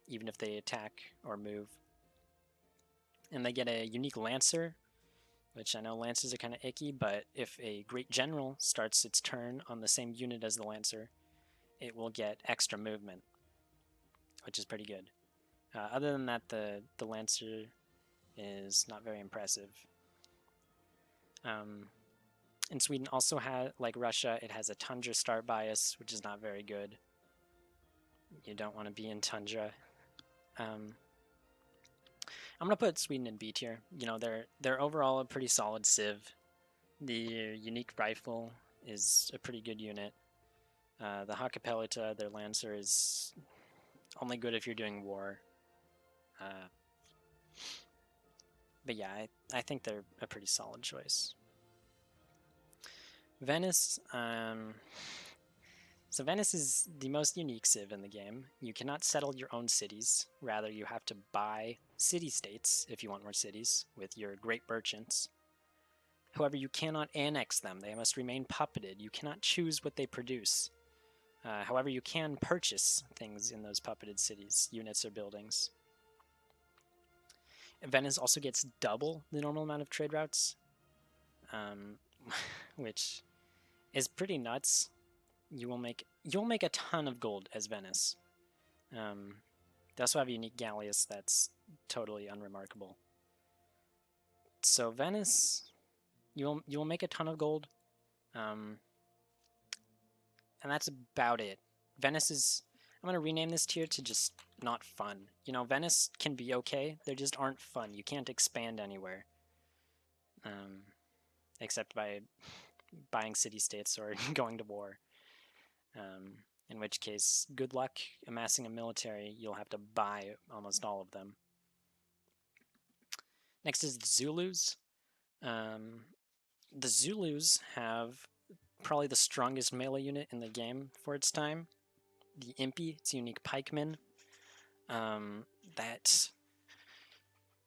even if they attack or move. And they get a unique Lancer, which I know Lancers are kind of icky, but if a Great General starts its turn on the same unit as the Lancer, it will get extra movement, which is pretty good. Other than that, the Lancer is not very impressive. And Sweden also has, like Russia, it has a Tundra start bias, which is not very good. You don't want to be in Tundra. I'm going to put Sweden in B tier. You know, they're overall a pretty solid civ. The unique rifle is a pretty good unit. The Hakapelita, their Lancer, is only good if you're doing war. But yeah, I think they're a pretty solid choice. Venice, so Venice is the most unique civ in the game. You cannot settle your own cities. Rather, you have to buy city-states, if you want more cities, with your great merchants. However, you cannot annex them. They must remain puppeted. You cannot choose what they produce. However, you can purchase things in those puppeted cities, units or buildings. Venice also gets double the normal amount of trade routes, which is pretty nuts. You'll make a ton of gold as Venice. They also have a unique galleass that's totally unremarkable. So Venice, you will make a ton of gold, and that's about it. Venice is. I'm gonna rename this tier to just not fun. You know, Venice can be okay. They just aren't fun. You can't expand anywhere, except by buying city-states or going to war. In which case, good luck amassing a military. You'll have to buy almost all of them. Next is the Zulus. The Zulus have probably the strongest melee unit in the game for its time. The Impy, it's a unique pikeman. That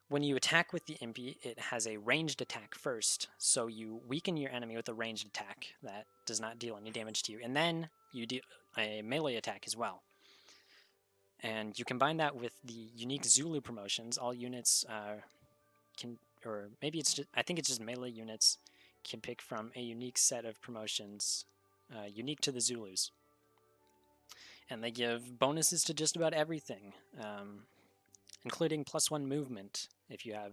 when you attack with the Impy, it has a ranged attack first. So you weaken your enemy with a ranged attack that does not deal any damage to you. And then you deal a melee attack as well. And you combine that with the unique Zulu promotions. All units can, or maybe it's just, I think it's just melee units, can pick from a unique set of promotions unique to the Zulus. And they give bonuses to just about everything, including +1 movement if you have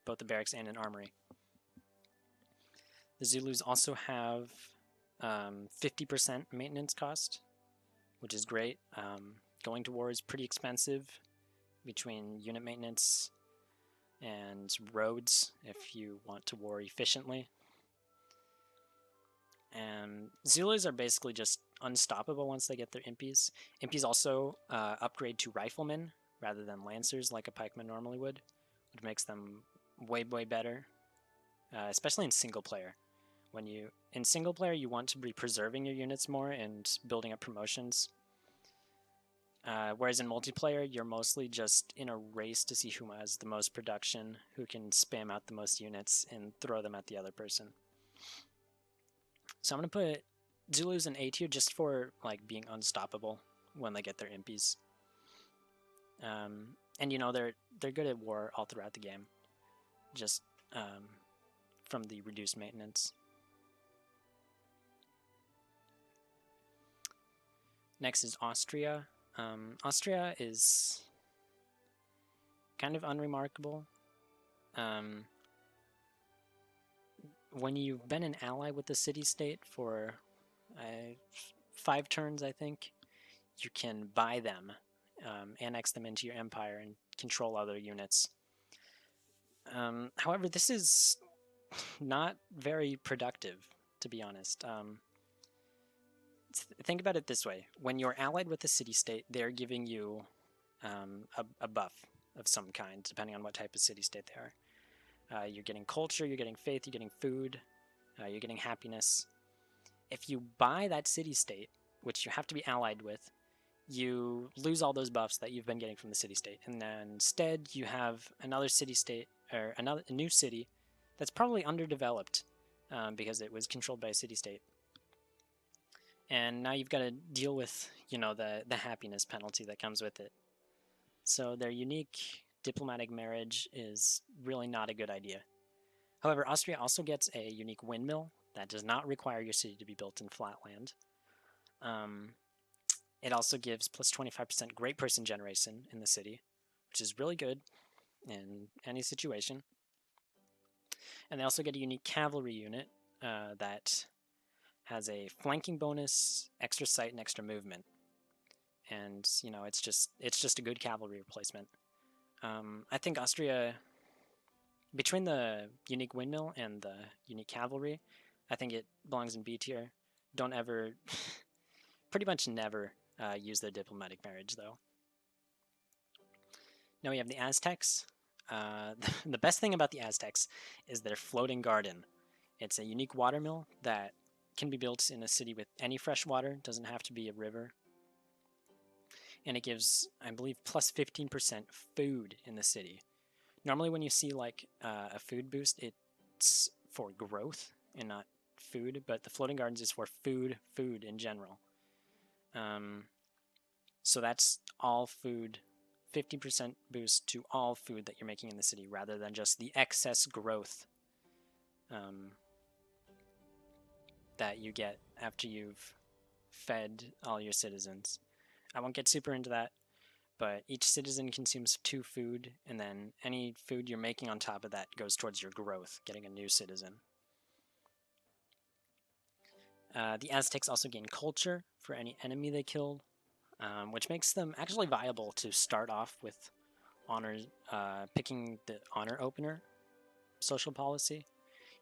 both the barracks and an armory. The Zulus also have 50% maintenance cost, which is great. Going to war is pretty expensive between unit maintenance and roads if you want to war efficiently. And Zulus are basically just unstoppable once they get their Impies. Impies also upgrade to Riflemen rather than Lancers like a Pikeman normally would, which makes them way, way better, especially in single player. In single player, you want to be preserving your units more and building up promotions. Whereas in multiplayer, you're mostly just in a race to see who has the most production, who can spam out the most units and throw them at the other person. So I'm going to put Zulus in A tier just for like being unstoppable when they get their impies. And you know they're good at war all throughout the game, just from the reduced maintenance. Next is Austria. Austria is kind of unremarkable. When you've been an ally with the city-state for 5 turns, I think, you can buy them, annex them into your empire, and control other units. However, this is not very productive, to be honest. Think about it this way. When you're allied with the city-state, they're giving you a buff of some kind, depending on what type of city-state they are. You're getting culture, you're getting faith, you're getting food, you're getting happiness. If you buy that city-state, which you have to be allied with, you lose all those buffs that you've been getting from the city-state. And then instead, you have another city-state, or a new city that's probably underdeveloped because it was controlled by a city-state. And now you've got to deal with, you know, the happiness penalty that comes with it. So their unique diplomatic marriage is really not a good idea. However, Austria also gets a unique windmill that does not require your city to be built in flat land. It also gives plus 25% great person generation in the city, which is really good in any situation. And they also get a unique cavalry unit that has a flanking bonus, extra sight, and extra movement. And you know, it's just a good cavalry replacement. I think Austria, between the unique windmill and the unique cavalry, I think it belongs in B tier. Don't ever, pretty much never use their diplomatic marriage though. Now we have the Aztecs. The best thing about the Aztecs is their floating garden. It's a unique watermill that can be built in a city with any fresh water. Doesn't have to be a river. And it gives, I believe, plus 15% food in the city. Normally when you see like a food boost, it's for growth and not food, but the floating gardens is for food in general. So that's all food, 50% boost to all food that you're making in the city, rather than just the excess growth that you get after you've fed all your citizens. I won't get super into that, but each citizen consumes 2 food, and then any food you're making on top of that goes towards your growth, getting a new citizen. The Aztecs also gain culture for any enemy they killed, which makes them actually viable to start off with honors, picking the honor opener social policy.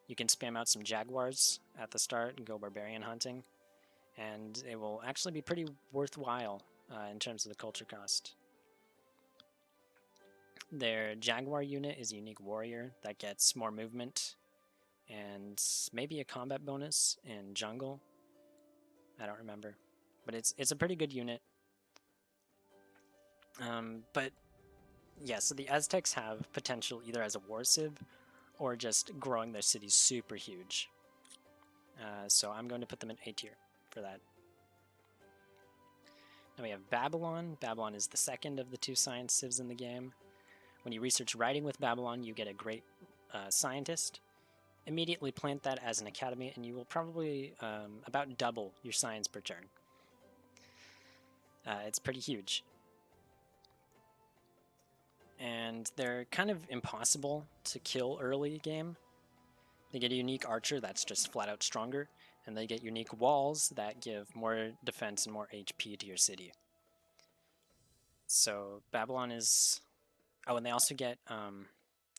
You can spam out some jaguars at the start and go barbarian hunting, and it will actually be pretty worthwhile in terms of the culture cost. Their jaguar unit is a unique warrior that gets more movement and maybe a combat bonus in jungle. I don't remember, but it's a pretty good unit. But yeah, so the Aztecs have potential either as a war civ or just growing their cities super huge. So I'm going to put them in A tier for that. Now we have Babylon. Babylon is the second of the 2 science civs in the game. When you research writing with Babylon, you get a great scientist. Immediately plant that as an academy, and you will probably about double your science per turn. It's pretty huge. And they're kind of impossible to kill early game. They get a unique archer that's just flat out stronger, and they get unique walls that give more defense and more HP to your city. So Babylon is... Oh, and they also get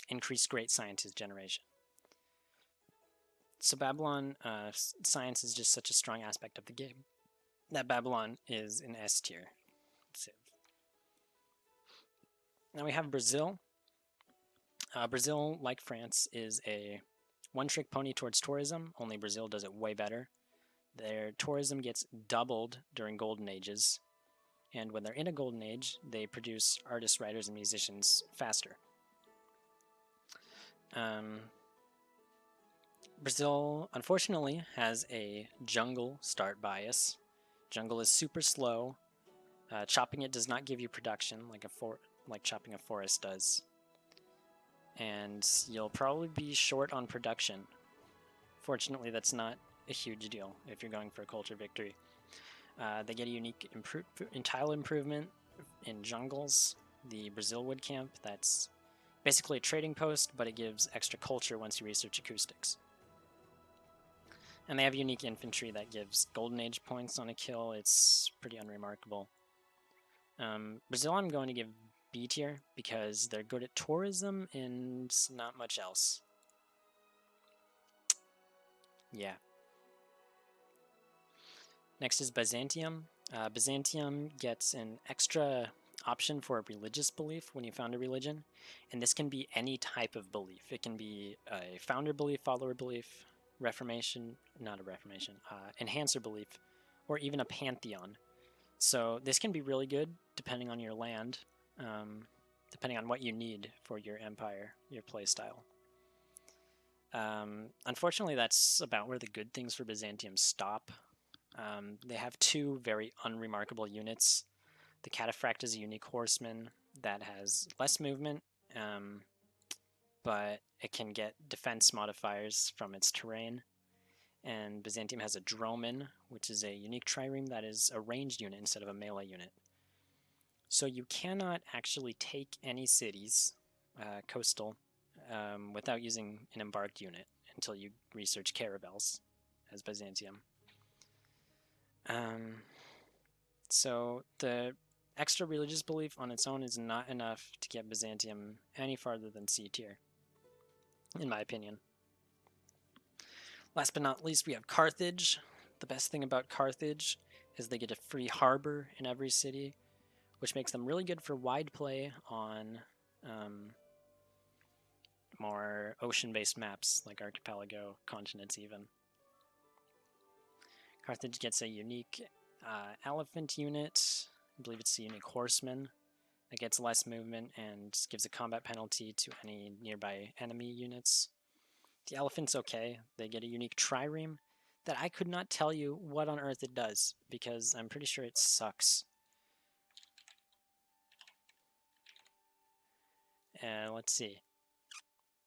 increased great scientist generation. So Babylon, science is just such a strong aspect of the game that Babylon is in S tier civ. Now we have Brazil. Brazil, like France, is a one-trick pony towards tourism, only Brazil does it way better. Their tourism gets doubled during golden ages, and when they're in a golden age, they produce artists, writers, and musicians faster. Brazil, unfortunately, has a jungle start bias. Jungle is super slow. Chopping it does not give you production like chopping a forest does. And you'll probably be short on production. Fortunately, that's not a huge deal if you're going for a culture victory. They get a unique tile improvement in jungles. The Brazil wood camp, that's basically a trading post, but it gives extra culture once you research acoustics. And they have unique infantry that gives golden age points on a kill. It's pretty unremarkable. Brazil I'm going to give B tier because they're good at tourism and not much else. Yeah. Next is Byzantium. Byzantium gets an extra option for a religious belief when you found a religion, and this can be any type of belief. It can be a founder belief, follower belief, reformation, not a reformation, enhancer belief, or even a pantheon. So this can be really good depending on your land, depending on what you need for your empire, your playstyle. Unfortunately, that's about where the good things for Byzantium stop. They have two very unremarkable units. The Cataphract is a unique horseman that has less movement, but it can get defense modifiers from its terrain. And Byzantium has a Droman, which is a unique trireme that is a ranged unit instead of a melee unit. So you cannot actually take any cities, coastal, without using an embarked unit until you research caravels as Byzantium. So the extra religious belief on its own is not enough to get Byzantium any farther than C tier, in my opinion. Last but not least, we have Carthage. The best thing about Carthage is they get a free harbor in every city, which makes them really good for wide play on more ocean-based maps, like archipelago, continents even. Carthage gets a unique elephant unit. I believe it's a unique horseman that gets less movement and gives a combat penalty to any nearby enemy units. The elephant's okay. They get a unique trireme that I could not tell you what on earth it does, because I'm pretty sure it sucks. Let's see.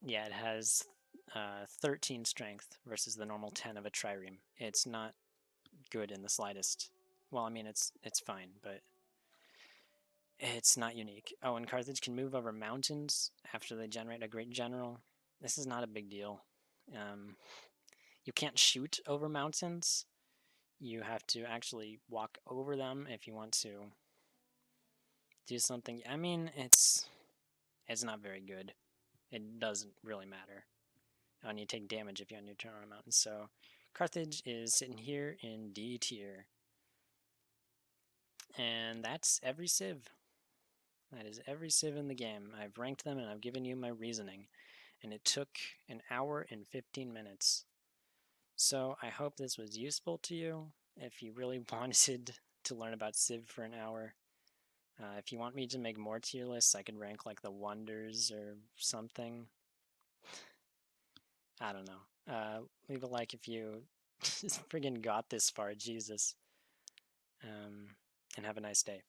Yeah, it has 13 strength versus the normal 10 of a trireme. It's not good in the slightest. Well, I mean, it's fine, but it's not unique. Oh, and Carthage can move over mountains after they generate a great general. This is not a big deal. You can't shoot over mountains. You have to actually walk over them if you want to do something. I mean, it's not very good. It doesn't really matter. And you take damage if you have your turn on a mountain. So Carthage is sitting here in D tier. And that's every civ. That is every civ in the game. I've ranked them and I've given you my reasoning. And it took an hour and 15 minutes. So I hope this was useful to you. If you really wanted to learn about civ for an hour, if you want me to make more tier lists, I could rank like the wonders or something. I don't know. Leave a like if you friggin' got this far, Jesus. And have a nice day.